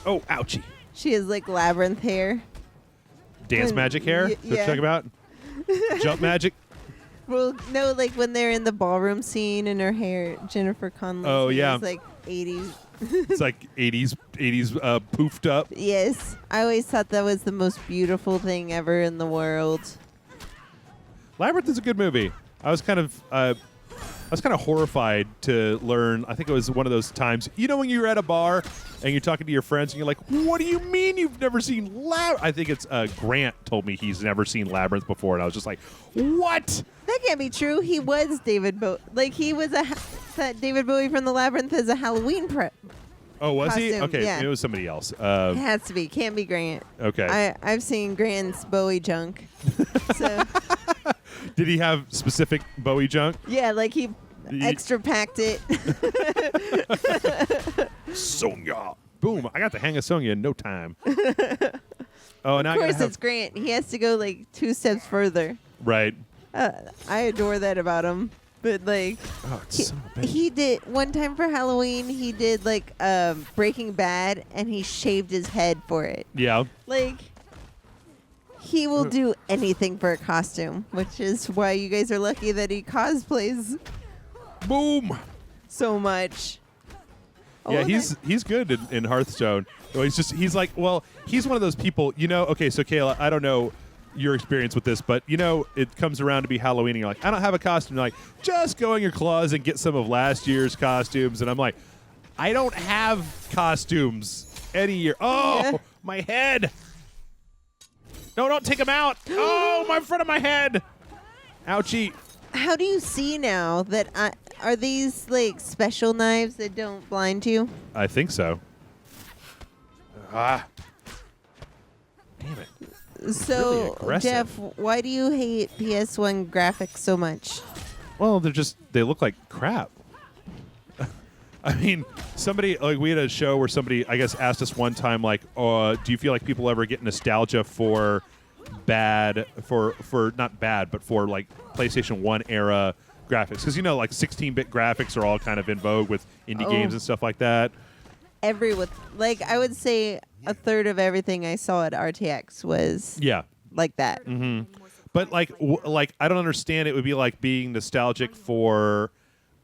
Oh, ouchie. She has like labyrinth hair. Dance magic hair? Yeah. What you talking about? Jump magic? Well, no, like when they're in the ballroom scene and her hair, Jennifer Connelly. Oh, yeah. Is like 80s. It's like 80s poofed up. Yes. I always thought that was the most beautiful thing ever in the world. Labyrinth is a good movie. I was kind of horrified to learn. I think it was one of those times, you know, when you're at a bar and you're talking to your friends and you're like, what do you mean you've never seen Labyrinth? I think it's Grant told me he's never seen Labyrinth before, and I was just like, what? That can't be true. He was David Bowie. Like, he was that David Bowie from the Labyrinth is a Halloween prep. Oh, was he? Costume, Okay, yeah. it was somebody else. It has to be. Can't be Grant. Okay. I've seen Grant's Bowie junk. So, Did he have specific Bowie junk? yeah, like he extra packed it. Sonya. Boom. I got the hang of Sonya in no time. Oh, now Of course, it's Grant. He has to go like 2 steps further. Right. I adore that about him. But like, Oh, it's son of a bitch. he did one time for Halloween. He did like Breaking Bad, and he shaved his head for it. Yeah. Like, he will do anything for a costume, which is why you guys are lucky that he cosplays Boom. so much. Yeah, Oh, he's good in Hearthstone. Oh, he's like, well, he's one of those people, you know. Okay, so Kayla, I don't know your experience with this, but you know, it comes around to be Halloween and you're like, I don't have a costume. You're like, just go in your closet and get some of last year's costumes. And I'm like, I don't have costumes any year. Oh, Yeah. my head. No, don't take them out. Oh, my front of my head. Ouchie. How do you see now that are these like special knives that don't blind you? I think so. Ah. Damn it. Really So, aggressive. Jeff, why do you hate PS1 graphics so much? Well, they look like crap. I mean, we had a show where somebody, I guess, asked us one time, like, do you feel like people ever get nostalgia for not bad, but for like PlayStation 1 era graphics? Because, you know, like 16-bit graphics are all kind of in vogue with indie games and stuff like that. I would say a third of everything I saw at RTX was like that. Mm-hmm. But like I don't understand. It would be like being nostalgic for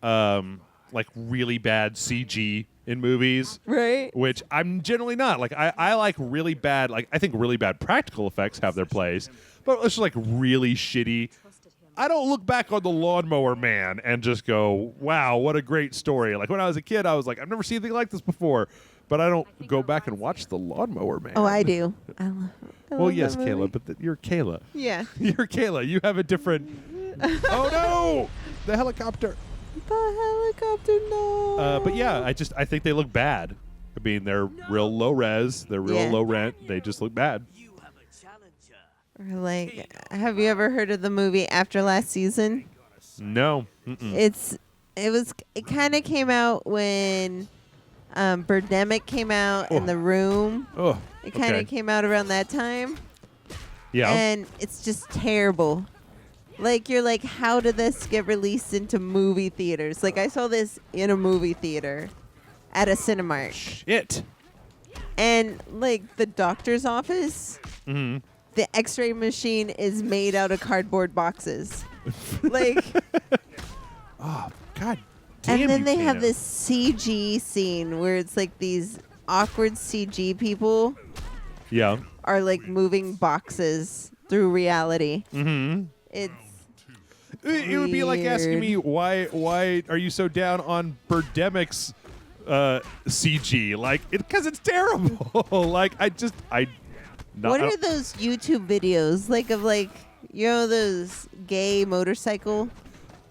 like really bad CG in movies, Right? which I'm generally not. Like I like really bad. Like I think really bad practical effects have their place, but it's just like really shitty. I don't look back on the Lawnmower Man and just go, "Wow, what a great story!" Like when I was a kid, I was like, "I've never seen anything like this before." But I don't go back and watch the Lawnmower Man. Oh, I do. I Well, love yes, that movie. Kayla, but you're Kayla. Yeah. You're Kayla. You have a different. Oh no! The helicopter. The helicopter, no. But yeah, I think they look bad. I mean, they're real low res. They're real Yeah. low rent. They just look bad. You have a challenger. Or like, have you ever heard of the movie After Last Season? No. Mm-mm. It kind of came out when Birdemic came out and The Room. Oh. It kind of okay. came out around that time. Yeah. And it's just terrible. Like, you're like, how did this get released into movie theaters? Like, I saw this in a movie theater at a Cinemark. Shit. And, like, the doctor's office, Mm-hmm. the x-ray machine is made out of cardboard boxes. Like, Oh, God damn. and then you, they have Kano. this CG scene where it's like these awkward CG people Yeah. are like moving boxes through reality. Mm-hmm. It's It would be like asking me why are you so down on Birdemic's CG? Like, because it's terrible. Like, what are those YouTube videos like of like, you know, those gay motorcycle?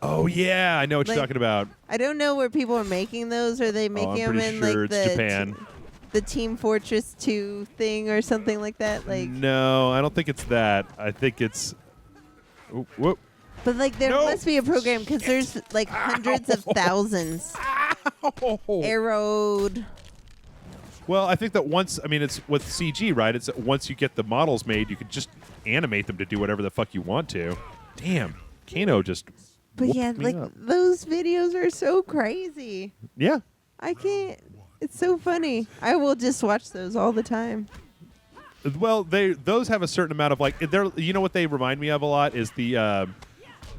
Oh yeah, I know what Like, you're talking about. I don't know where people are making those. Are they I'm making them pretty in sure like it's the Japan. the Team Fortress 2 thing or something like that? Like, No, I don't think it's that. I think it's. Oh, whoop. but like there No. must be a program because there's like hundreds of thousands arrowed. Well, I think that it's with CG, right? It's that once you get the models made, you could just animate them to do whatever the fuck you want to. Damn, Kano just. But whooped yeah, me like up. those videos are so crazy. Yeah. I can't. It's so funny. I will just watch those all the time. Well, those have a certain amount of like they're you know what they remind me of a lot is the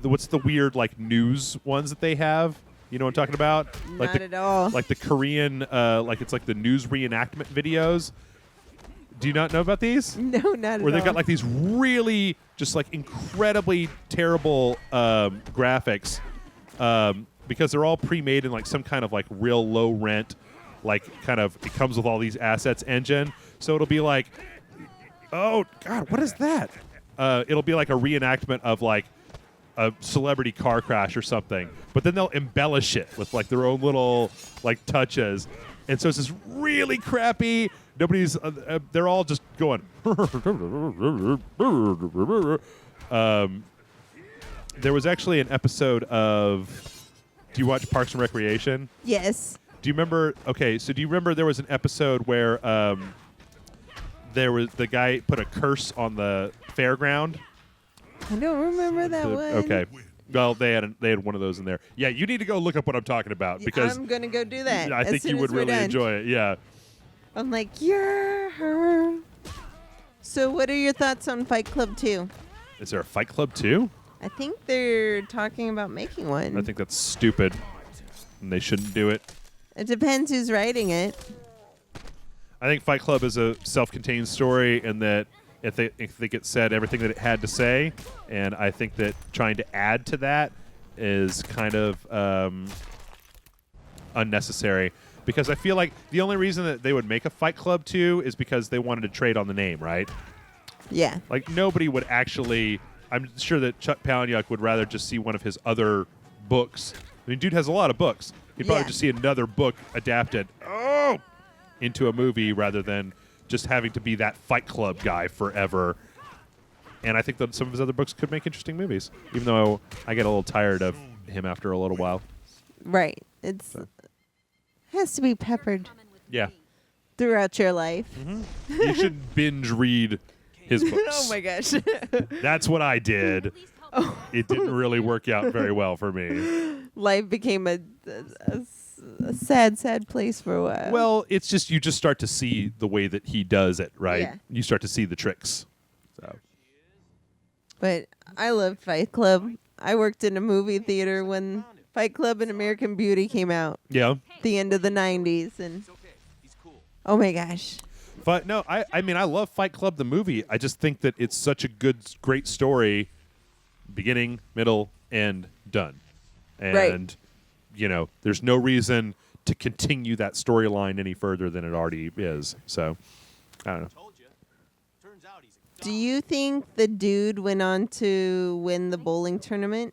what's the weird like news ones that they have. You know what I'm talking about? Like Not at all. Like the Korean like it's like the news reenactment videos. Do you not know about these? No, not at all. Where they've got like these really just like incredibly terrible graphics because they're all pre-made in like some kind of like real low rent like kind of it comes with all these assets engine. So it'll be like, oh God, what is that? It'll be like a reenactment of like a celebrity car crash or something, but then they'll embellish it with like their own little like touches, and so it's this really crappy. Nobody's. They're all just going. There was actually an episode of. Do you watch Parks and Recreation? Yes. Do you remember? Okay, so do you remember there was an episode where there was the guy put a curse on the fairground? I don't remember that one. Okay. Well, they had one of those in there. Yeah, you need to go look up what I'm talking about because I'm gonna go do that. I as think soon you as would we're really done. enjoy it. Yeah. I'm like, yeah. So, what are your thoughts on Fight Club 2? Is there a Fight Club 2? I think they're talking about making one. I think that's stupid, and they shouldn't do it. It depends who's writing it. I think Fight Club is a self-contained story, and that if they it said everything that it had to say, and I think that trying to add to that is kind of unnecessary. Because I feel like the only reason that they would make a Fight Club 2 is because they wanted to trade on the name, right? Yeah. Like, nobody would actually... I'm sure that Chuck Palahniuk would rather just see one of his other books. I mean, dude has a lot of books. He'd probably Yeah. just see another book adapted into a movie rather than just having to be that Fight Club guy forever. And I think that some of his other books could make interesting movies, even though I get a little tired of him after a little while. Right. It's has to be peppered Yeah. throughout your life. You should binge read his books. Oh my gosh. That's what I did. It didn't really work out very well for me. Life became a sad, sad place for a while. Well, it's just you just start to see the way that he does it, right? Yeah. You start to see the tricks. So But I loved Fight Club. I worked in a movie theater when Fight Club and American Beauty came out, yeah. the end of the 90s. And oh my gosh. But no, I mean I love Fight Club the movie. I just think that it's such a great story, beginning, middle, end, done. And Right. you know, there's no reason to continue that storyline any further than it already is. So I don't know. Told you. Turns out he's a Do you think the dude went on to win the bowling tournament?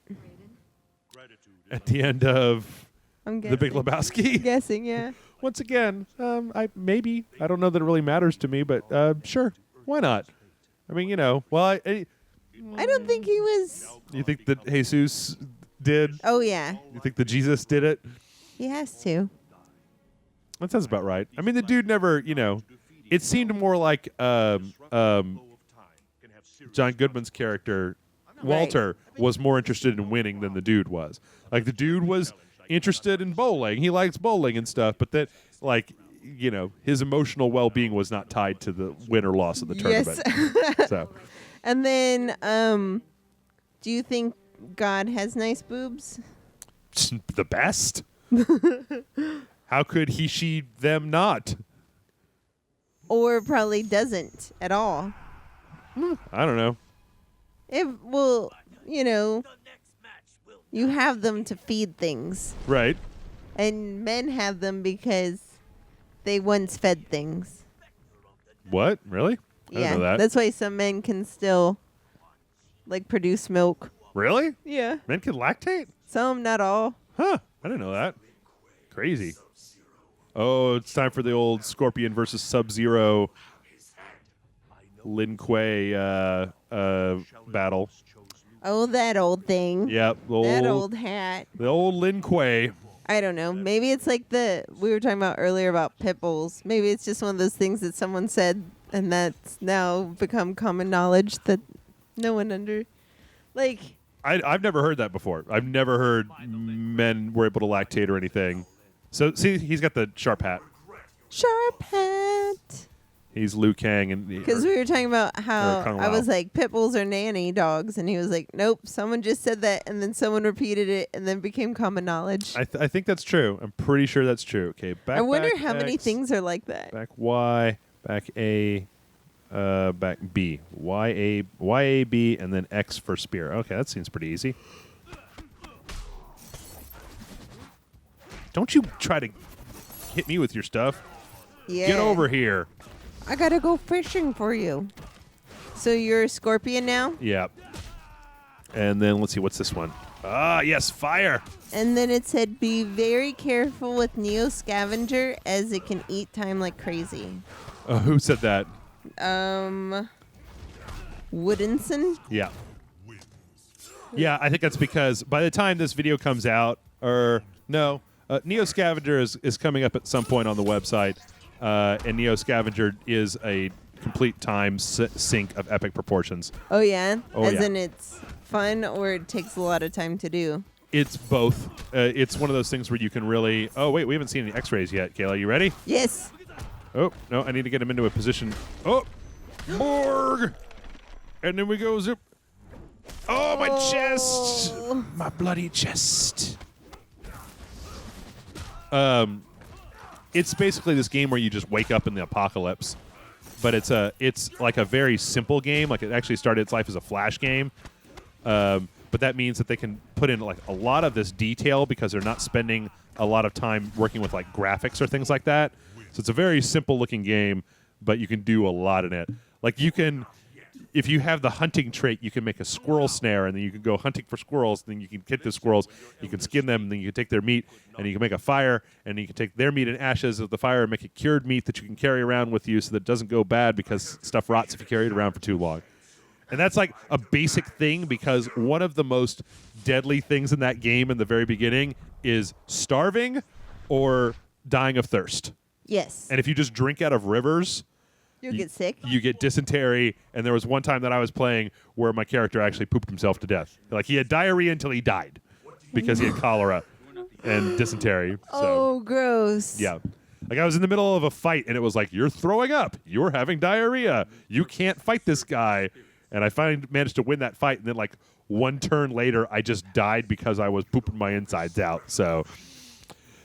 At the end of I'm guessing. The Big Lebowski. Guessing, yeah. Once again, I don't know that it really matters to me, but sure, why not? I mean, you know, well, I don't think he was. you think that Jesus did? Oh, yeah. You think that Jesus did it? He has to. That sounds about right. I mean, the dude never, you know, it seemed more like John Goodman's character, Walter, was more interested in winning than the dude was. Like, the dude was interested in bowling. He likes bowling and stuff, but that, like, you know, his emotional well-being was not tied to the win or loss of the tournament. Yes. So, And then, do you think God has nice boobs? the best. How could he, she, them not? Or probably doesn't at all? I don't know. Well, you know, you have them to feed things. Right. And men have them because they once fed things. What? Really? I didn't know that. That's why some men can still, like, produce milk. Really? Yeah. Men can lactate? Some, not all. Huh. I didn't know that. Crazy. Oh, it's time for the old Scorpion versus Sub-Zero Lin Kuei battle. Oh, that old thing. Yep. That old hat. The old Lin Kuei. I don't know. Maybe it's like we were talking about earlier about pit bulls. Maybe it's just one of those things that someone said and that's now become common knowledge that no one like. I've never heard that before. I've never heard men were able to lactate or anything. So, see, he's got the sharp hat. Sharp hat. He's Liu Kang. Because we were talking about how Kung I Lao. was like, pit bulls are nanny dogs. And he was like, nope, someone just said that. And then someone repeated it and then became common knowledge. I think that's true. I'm pretty sure that's true. Okay, back. I wonder back, how many X, things are like that. Back Y, back A, back B. Y A B, and then X for spear. Okay, that seems pretty easy. Don't you try to hit me with your stuff. Yeah. Get over here. I got to go fishing for you. So you're a scorpion now? Yep. And then let's see, what's this one? Ah, yes, fire. And then it said, be very careful with Neo Scavenger as it can eat time like crazy. Who said that? Woodenson? Yeah. Yeah, I think that's because by the time this video comes out, or no, Neo Scavenger is coming up at some point on the website, and Neo Scavenger is a complete time sink of epic proportions. Oh, yeah? Oh, as yeah. in it's fun or it takes a lot of time to do? It's both. It's one of those things where you can really... Oh, wait, we haven't seen any x-rays yet. Kayla, you ready? Yes. Oh, no, I need to get him into a position. Oh, Borg! And then we go zip. Oh, my chest! My bloody chest. It's basically this game where you just wake up in the apocalypse, but it's like a very simple game. Like, it actually started its life as a Flash game, but that means that they can put in like a lot of this detail because they're not spending a lot of time working with like graphics or things like that. So it's a very simple looking game, but you can do a lot in it. Like, you can, if you have the hunting trait, you can make a squirrel snare, and then you can go hunting for squirrels. And then you can get the squirrels, you can skin them, and then you can take their meat, and you can make a fire, and you can take their meat and ashes of the fire and make a cured meat that you can carry around with you so that it doesn't go bad because stuff rots if you carry it around for too long. And that's like a basic thing because one of the most deadly things in that game in the very beginning is starving or dying of thirst. Yes. And if you just drink out of rivers, You'll get sick. you get dysentery. And there was one time that I was playing where my character actually pooped himself to death. Like, he had diarrhea until he died because he had cholera and dysentery. So, Oh, gross. yeah. Like, I was in the middle of a fight, and it was like, you're throwing up. You're having diarrhea. You can't fight this guy. And I finally managed to win that fight. And then, like, one turn later, I just died because I was pooping my insides out. So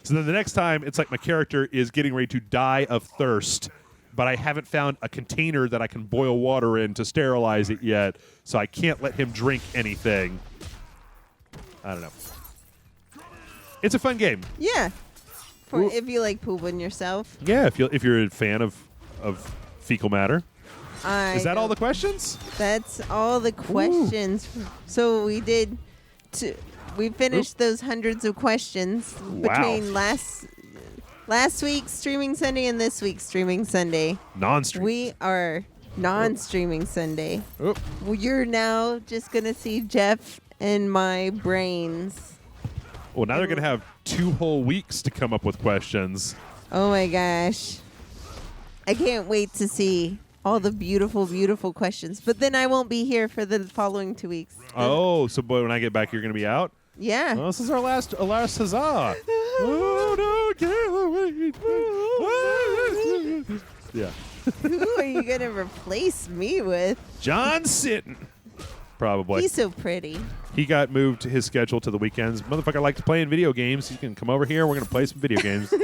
then the next time, it's like my character is getting ready to die of thirst, but I haven't found a container that I can boil water in to sterilize it yet, so I can't let him drink anything. I don't know. It's a fun game. Yeah. If you like pooping yourself. Yeah, if you're a fan of fecal matter. Is that all the don't- questions? That's all the questions. So we did. We finished those hundreds of questions between last week's Streaming Sunday and this week's Streaming Sunday. Non-stream. We are non-streaming Sunday. Oh. Well, you're now just gonna see Jeff and my brains. Well, now they're going to have 2 whole weeks to come up with questions. Oh my gosh! I can't wait to see all the beautiful, beautiful questions. But then I won't be here for the following 2 weeks. Oh, so boy, when I get back, you're going to be out? Yeah. Well, this is our last huzzah. Oh, no, can't wait. Yeah. Who are you going to replace me with? John Sitton. Probably. He's so pretty. He got moved his schedule to the weekends. Motherfucker likes playing video games. You can come over here. We're going to play some video games.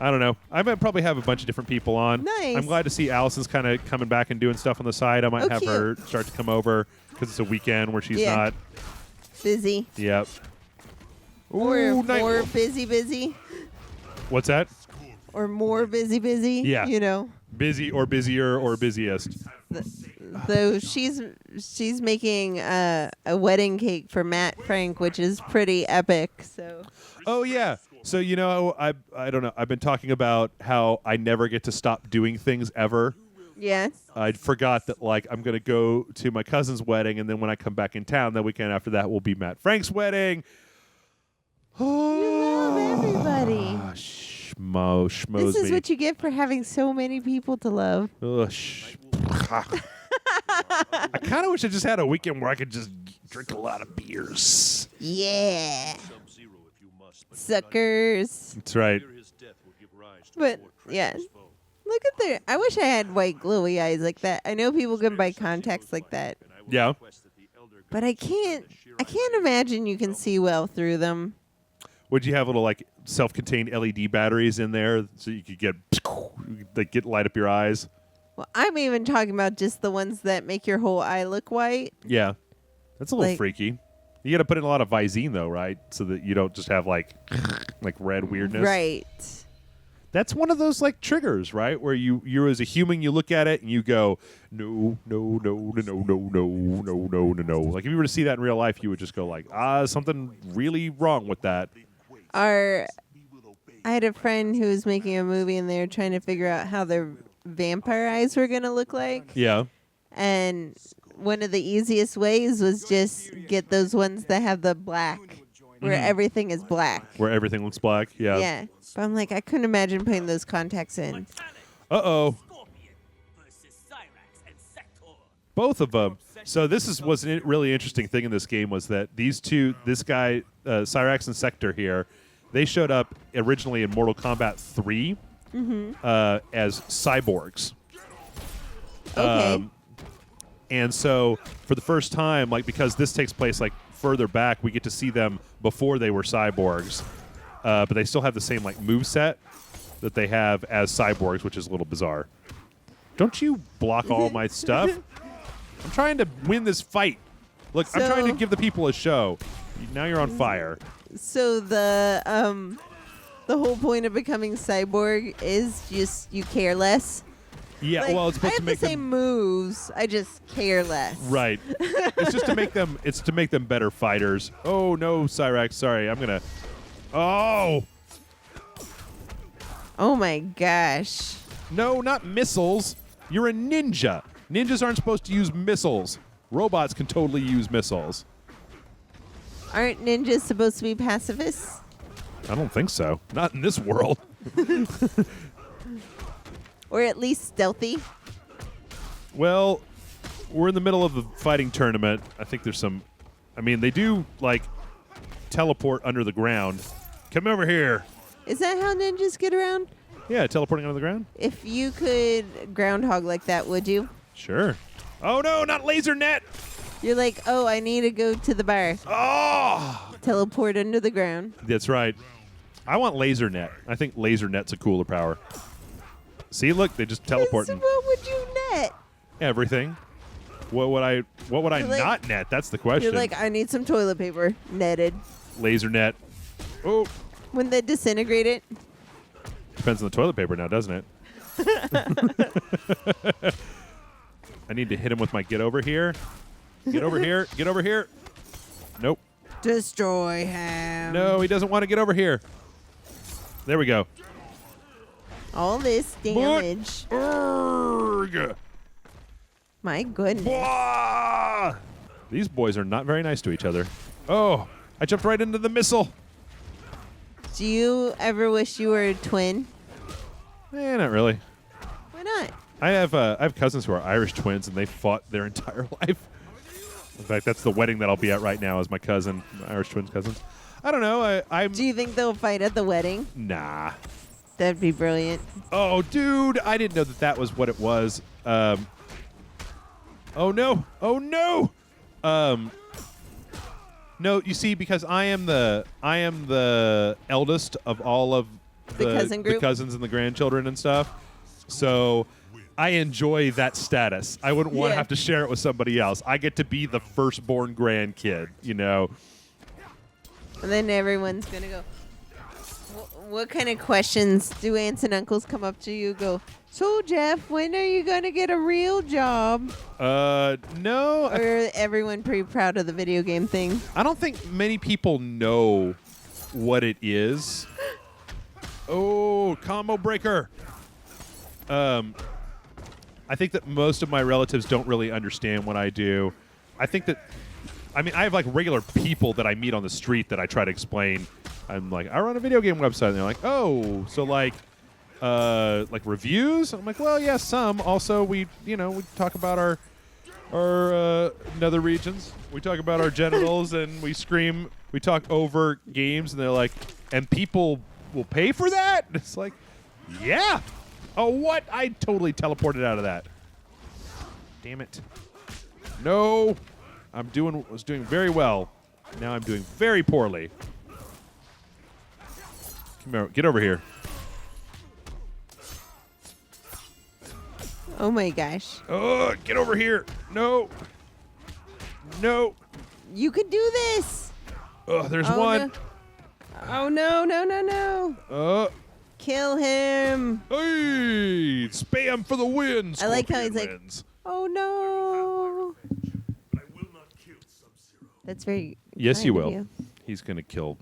I don't know. I might probably have a bunch of different people on. Nice. I'm glad to see Allison's kind of coming back and doing stuff on the side. I might have her start to come over because it's a weekend where she's not busy. Yep. Or more busy. What's that? Or more busy. Yeah. You know. Busy or busier or busiest. So she's making a wedding cake for Matt Frank, which is pretty epic. So. Oh yeah. So I don't know. I've been talking about how I never get to stop doing things ever. Yes. I forgot that I'm going to go to my cousin's wedding, and then when I come back in town, the weekend after that will be Matt Frank's wedding. You love everybody. Schmoes This is me. what you get for having so many people to love. I kind of wish I just had a weekend where I could just drink a lot of beers. Yeah. Suckers. That's right. But, yeah. Look at there. I wish I had white glowy eyes like that. I know people can buy contacts like that. Yeah. But I can't imagine you can see well through them. Would you have little self-contained LED batteries in there so you could get light up your eyes? Well, I'm even talking about just the ones that make your whole eye look white. Yeah. That's a little freaky. You got to put in a lot of Visine though, right? So that you don't just have like red weirdness. Right. That's one of those triggers, right? Where you as a human, you look at it and you go, no. Like if you were to see that in real life, you would just go something really wrong with that. I had a friend who was making a movie and they were trying to figure out how their vampire eyes were going to look like. Yeah. And one of the easiest ways was just get those ones that have the black, where everything is black. Where everything looks black, yeah. Yeah. But I'm I couldn't imagine putting those contacts in. Uh-oh. Both of them. So this was a really interesting thing in this game was that these two, this guy, Cyrax and Sector here, they showed up originally in Mortal Kombat 3 as cyborgs. Okay. And so for the first time, because this takes place further back, we get to see them before they were cyborgs. But they still have the same moveset that they have as cyborgs, which is a little bizarre. Don't you block all my stuff? I'm trying to win this fight. Look, I'm trying to give the people a show. Now you're on fire. So the whole point of becoming cyborg is just you care less. Yeah, well, it's supposed to make the same moves. I just care less. Right. It's just to make them. It's to make them better fighters. Oh no, Cyrax. Sorry, I'm gonna. Oh. Oh my gosh. No, not missiles. You're a ninja. Ninjas aren't supposed to use missiles. Robots can totally use missiles. Aren't ninjas supposed to be pacifists? I don't think so. Not in this world. Or at least stealthy? Well, we're in the middle of a fighting tournament. I think there's some... they do, teleport under the ground. Come over here. Is that how ninjas get around? Yeah, teleporting under the ground. If you could groundhog like that, would you? Sure. Oh, no, not laser net. You're oh, I need to go to the bar. Oh! Teleport under the ground. That's right. I want laser net. I think laser net's a cooler power. See, look, they just teleport. So what would you net? Everything. What would I not net? That's the question. You're I need some toilet paper. Netted. Laser net. Oh. Wouldn't that disintegrate it? Depends on the toilet paper now, doesn't it? I need to hit him with my get over here. Get over here. Get over here. Nope. Destroy him. No, he doesn't want to get over here. There we go. All this damage. Urgh. My goodness. Blah. These boys are not very nice to each other. Oh, I jumped right into the missile. Do you ever wish you were a twin? Not really. Why not? I have cousins who are Irish twins, and they fought their entire life. In fact, that's the wedding that I'll be at right now. Is my cousin, my Irish twins cousins. I don't know. I'm. Do you think they'll fight at the wedding? Nah. That'd be brilliant. Oh, dude! I didn't know that was what it was. Oh no! Oh no! No, you see, because I am the eldest of all of The cousin group? the cousins and the grandchildren and stuff. So I enjoy that status. I wouldn't want to Yeah. have to share it with somebody else. I get to be the firstborn grandkid, you know. And then everyone's going to go, what kind of questions do aunts and uncles come up to you go, so Jeff, when are you going to get a real job? No. Or everyone pretty proud of the video game thing? I don't think many people know what it is. Oh, combo breaker. I think that most of my relatives don't really understand what I do. I think that, I mean, I have like regular people that I meet on the street that I try to explain. I'm like, I run a video game website. And they're like, oh, so like reviews? I'm like, well, yeah, some. Also, we talk about our nether regions. We talk about our genitals and we scream. We talk over games, and they're like, and people will pay for that? And it's like, yeah. Oh, what? I totally teleported out of that. Damn it. No. Was doing very well. Now I'm doing very poorly. Come here, get over here. Oh my gosh. Oh, get over here. No. No. You can do this. Oh, there's Oh, one. no. Oh, no. Kill him. Hey, spam for the win. I like how he's Scorpion like, wins. oh no. But I will not kill Sub-Zero. That's very Yes, kind you of will. He's gonna kill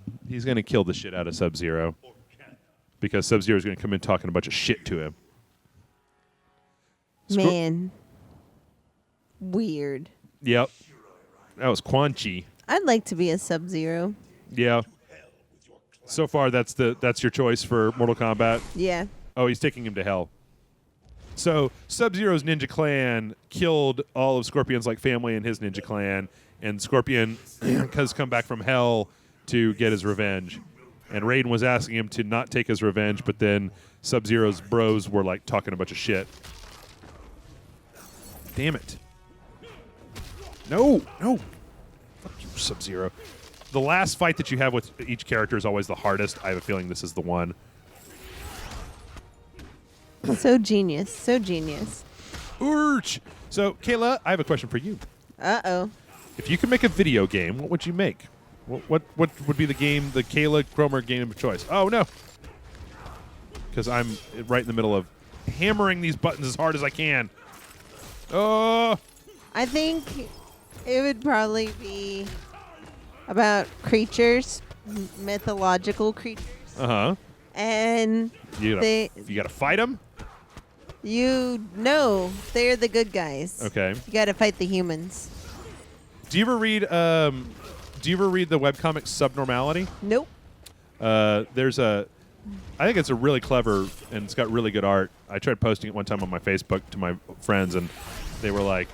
the shit out of Sub-Zero because Sub-Zero is gonna come in talking a bunch of shit to him. Man. Weird. Yep. That was Quan-Chi. I'd like to be a Sub-Zero. Yeah. So far, that's your choice for Mortal Kombat. Yeah. Oh, he's taking him to hell. So Sub-Zero's ninja clan killed all of Scorpion's like family in his ninja clan, and Scorpion has come back from hell to get his revenge. And Raiden was asking him to not take his revenge, but then Sub-Zero's bros were like talking a bunch of shit. Damn it. No. Fuck you, Sub-Zero. The last fight that you have with each character is always the hardest. I have a feeling this is the one. So genius. So genius. Urch. So, Kayla, I have a question for you. Uh-oh. If you could make a video game, what would you make? What would be the game, the Kayla Cromer game of choice? Oh, no. Because I'm right in the middle of hammering these buttons as hard as I can. Oh. I think it would probably be about creatures, mythological creatures. Uh-huh. And You gotta fight them? they're the good guys. Okay. You got to fight the humans. Do you ever read the webcomic Subnormality? Nope. I think it's a really clever, and it's got really good art. I tried posting it one time on my Facebook to my friends, and they were like,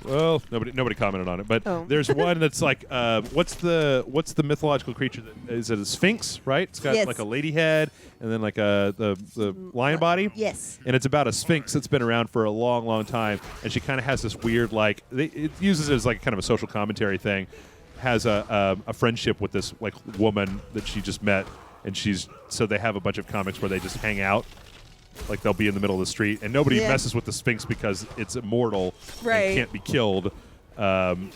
well, nobody commented on it. But there's one that's like, what's the mythological creature? Is it a sphinx, right? It's got like a lady head and then like the lion body. Yes. And it's about a sphinx that's been around for a long, long time, and she kind of has this weird it uses it as like kind of a social commentary thing. Has a friendship with this like woman that she just met, and so they have a bunch of comics where they just hang out. Like they'll be in the middle of the street, and nobody messes with the Sphinx because it's immortal and can't be killed, and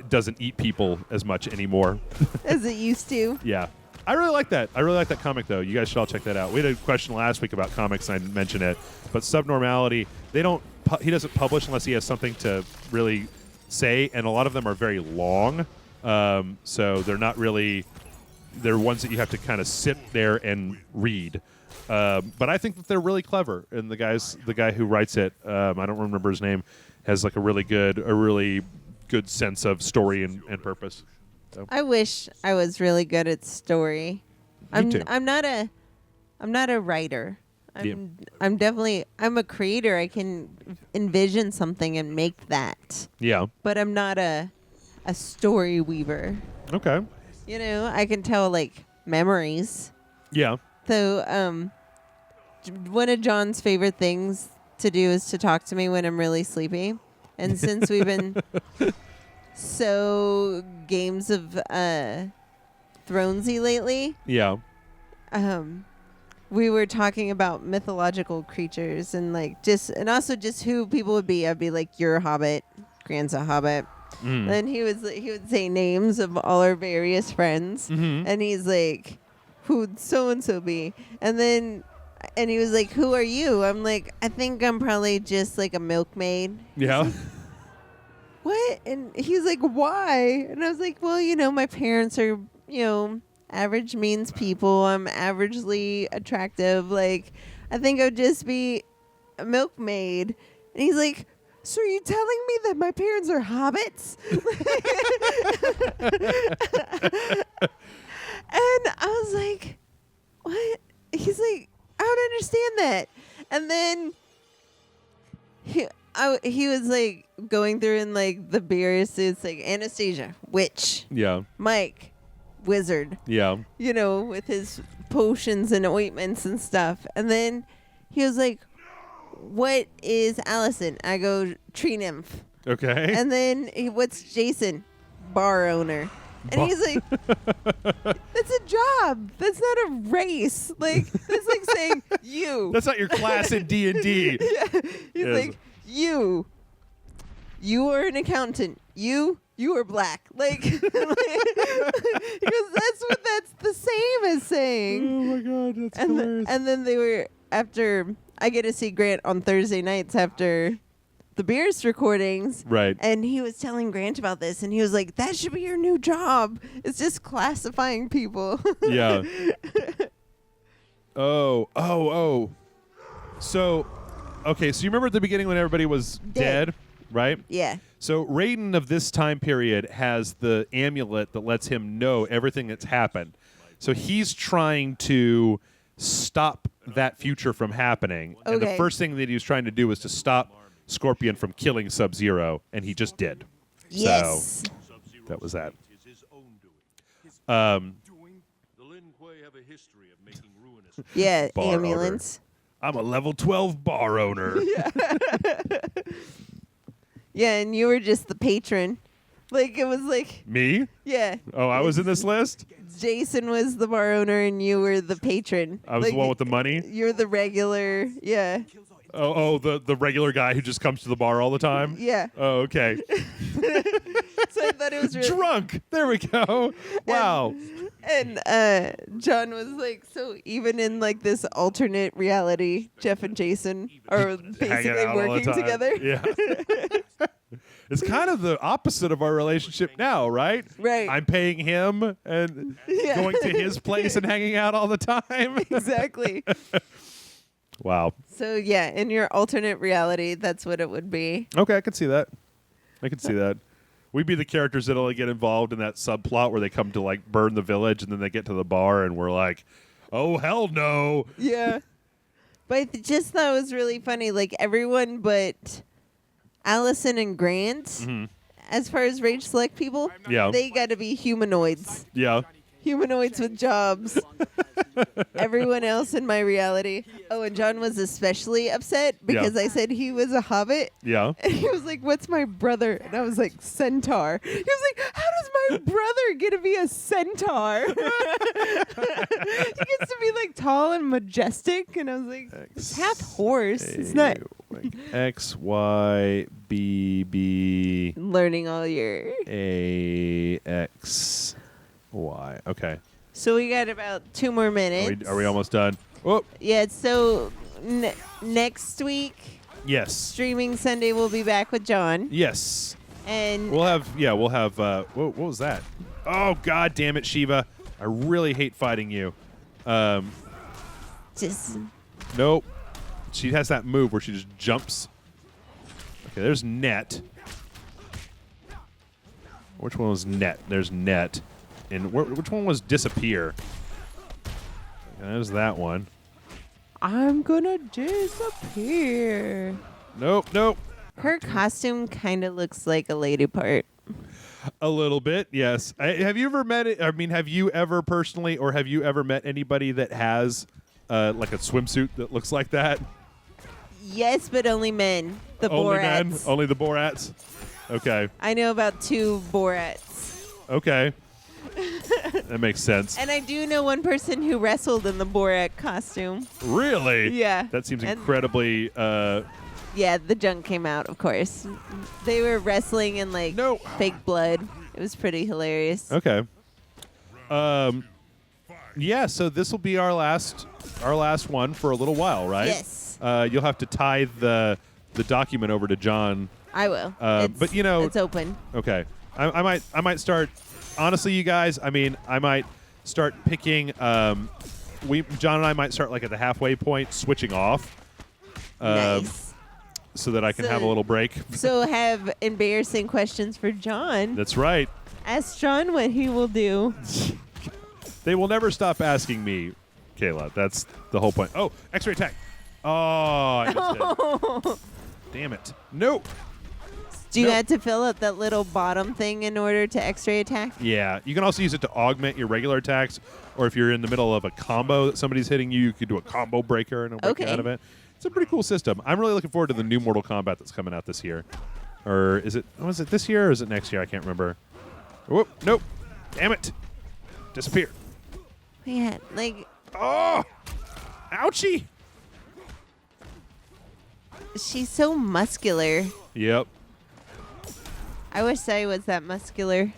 doesn't eat people as much anymore. As it used to. Yeah. I really like that. I really like that comic, though. You guys should all check that out. We had a question last week about comics, and I didn't mention it. But Subnormality, he doesn't publish unless he has something to really say, and a lot of them are very long. So they're not really... They're ones that you have to kind of sit there and read. But I think that they're really clever, and the guy who writes it, I don't remember his name, has like a really good sense of story and purpose. So. I wish I was really good at story. Me too. I'm not a writer. I'm definitely a creator. I can envision something and make that. Yeah. But I'm not a story weaver. Okay. You know, I can tell like memories. Yeah. So, one of John's favorite things to do is to talk to me when I'm really sleepy. And since we've been so Games of Thronesy lately, Yeah. we were talking about mythological creatures and also just who people would be. I'd be like, "You're a hobbit, Grant's a hobbit." Then he would say names of all our various friends, and he's like, "Who'd so and so be?" And he was like, "Who are you?" I'm like, "I think I'm probably just like a milkmaid." Yeah. Like, what? And he's like, "Why?" And I was like, "Well, my parents are, average means people. I'm averagely attractive. Like, I think I'd just be a milkmaid." And he's like, "So are you telling me that my parents are hobbits?" And I was like, "What?" He's like, "I don't understand that." And then he was like going through in like the beers. It's like Anastasia, witch. Yeah. Mike, wizard. Yeah. With his potions and ointments and stuff. And then he was like, "What is Allison?" I go, "Tree nymph." Okay. And then what's Jason? Bar owner. And he's like, "That's a job. That's not a race. Like, that's like saying you." That's not your class in D&D. Yeah. He's Yes. like, you are an accountant. You are black. Like, because that's the same as saying. Oh my god, that's hilarious. And then they were after. I get to see Grant on Thursday nights after the Beers recordings. Right. And he was telling Grant about this, and he was like, "That should be your new job. It's just classifying people." Yeah. Oh. So, okay, so you remember at the beginning when everybody was dead, right? Yeah. So Raiden of this time period has the amulet that lets him know everything that's happened. So he's trying to stop that future from happening. And the Okay. first thing that he was trying to do was to stop Scorpion from killing Sub-Zero, and he just did. Yes. So that was that. Is his own doing. The Lin Kuei have a history of making ruinous. Yeah. Bar owner. Ambulance. I'm a level 12 bar owner. Yeah, and you were just the patron. Like, it was like, Me? yeah. Oh, I was in this list? Jason was the bar owner, and you were the patron. I was like, the one with the money? You're the regular. Yeah. Oh, the regular guy who just comes to the bar all the time? Yeah. Oh, okay. So I thought it was really Drunk. There we go. Wow. And John was like, so even in like this alternate reality, Jeff and Jason are Hanging basically out all the working time. together. Yeah. It's kind of the opposite of our relationship now, right? Right. I'm paying him and Yeah. going to his place and hanging out all the time. Exactly. Wow. So yeah, in your alternate reality, that's what it would be. Okay, I can see that. I can see that. We'd be the characters that only get involved in that subplot where they come to like burn the village and then they get to the bar and we're like, oh, hell no. Yeah. But I just thought it was really funny. Like everyone but Allison and Grant, as far as rage select people, Yeah. they got to be humanoids. Yeah. Humanoids with jobs. Everyone else in my reality. Oh, and John was especially upset because I said he was a hobbit. Yeah. And he was like, "What's my brother?" And I was like, "Centaur." He was like, "How does my brother get to be a centaur?" He gets to be like tall and majestic. And I was like, "It's half horse. It's not X, Y, B, B, learning all your." A, X, Y. Okay. So we got about 2 more minutes. Are we almost done? Oh, Yeah. So next week, yes. streaming Sunday, we'll be back with John. Yes. And We'll have, what was that? Oh, God damn it, Shiva. I really hate fighting you. just Nope. She has that move where she just jumps. Okay, there's net. Which one was net? There's net. And which one was disappear? Okay, there's that one. I'm gonna disappear. Nope. Her costume kind of looks like a lady part. A little bit, yes. Have you ever met it? I mean, have you ever personally, or have you ever met anybody that has like a swimsuit that looks like that? Yes, but only men. The Only Borats. men? Only the Borats? Okay. I know about 2 Borats. Okay. That makes sense. And I do know one person who wrestled in the Borat costume. Really? Yeah. That seems And- incredibly. Yeah, the junk came out, of course. They were wrestling in like No. fake blood. It was pretty hilarious. Okay. Yeah. So this will be our last one for a little while, right? Yes. You'll have to tie the document over to John. I will. But you know, it's open. Okay. I might start. Honestly, you guys. I mean, I might start picking. John and I might start like at the halfway point, switching off. Nice. So that I can So- have a little break. So have embarrassing questions for John. That's right. Ask John what he will do. They will never stop asking me, Kayla. That's the whole point. Oh, X-ray attack. Oh, I missed it. Damn it. No. Do you Nope. have to fill out that little bottom thing in order to X-ray attack? Yeah. You can also use it to augment your regular attacks, or if you're in the middle of a combo that somebody's hitting you, you could do a combo breaker and it'll break you Okay. out of it. It's a pretty cool system. I'm really looking forward to the new Mortal Kombat that's coming out this year. Or is it? Was it this year or is it next year? I can't remember. Whoop! Nope! Damn it! Disappear! Yeah, like Oh! Ouchie! she's so muscular. Yep. I wish I was that muscular.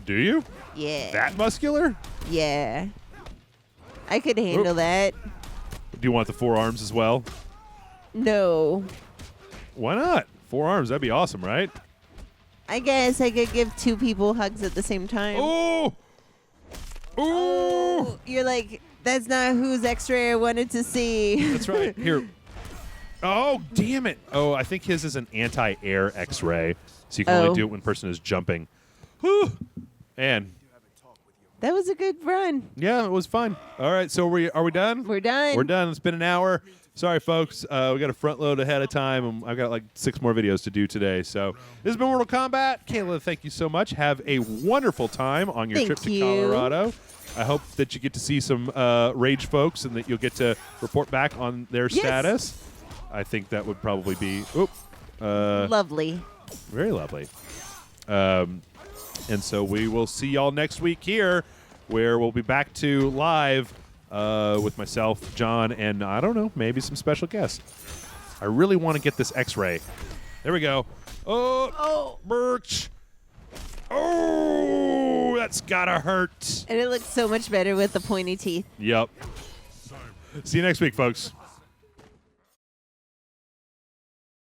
Do you? Yeah. That muscular? Yeah. I could handle Oop. that. Do you want the 4 arms as well? No. Why not? 4 arms. That'd be awesome, right? I guess I could give 2 people hugs at the same time. Oh! Oh! You're like, that's not whose X-ray I wanted to see. That's right. Here. Oh, damn it. Oh, I think his is an anti-air X-ray, so you can only do it when a person is jumping. Whew. Man. That was a good run. Yeah, it was fun. All right, so are we done? We're done. We're done. It's been an hour. Sorry, folks. We got a front load ahead of time, and I've got like 6 more videos to do today. So this has been Mortal Kombat. Kayla, thank you so much. Have a wonderful time on your Thank trip to you. Colorado. I hope that you get to see some Rage folks and that you'll get to report back on their Yes. status. I think that would probably be Lovely. very lovely. And so we will see y'all next week here, where we'll be back to live with myself, John, and I don't know, maybe some special guests. I really want to get this X-ray. There we go. Oh, Birch. Oh, that's gotta hurt. And it looks so much better with the pointy teeth. Yep. See you next week, folks.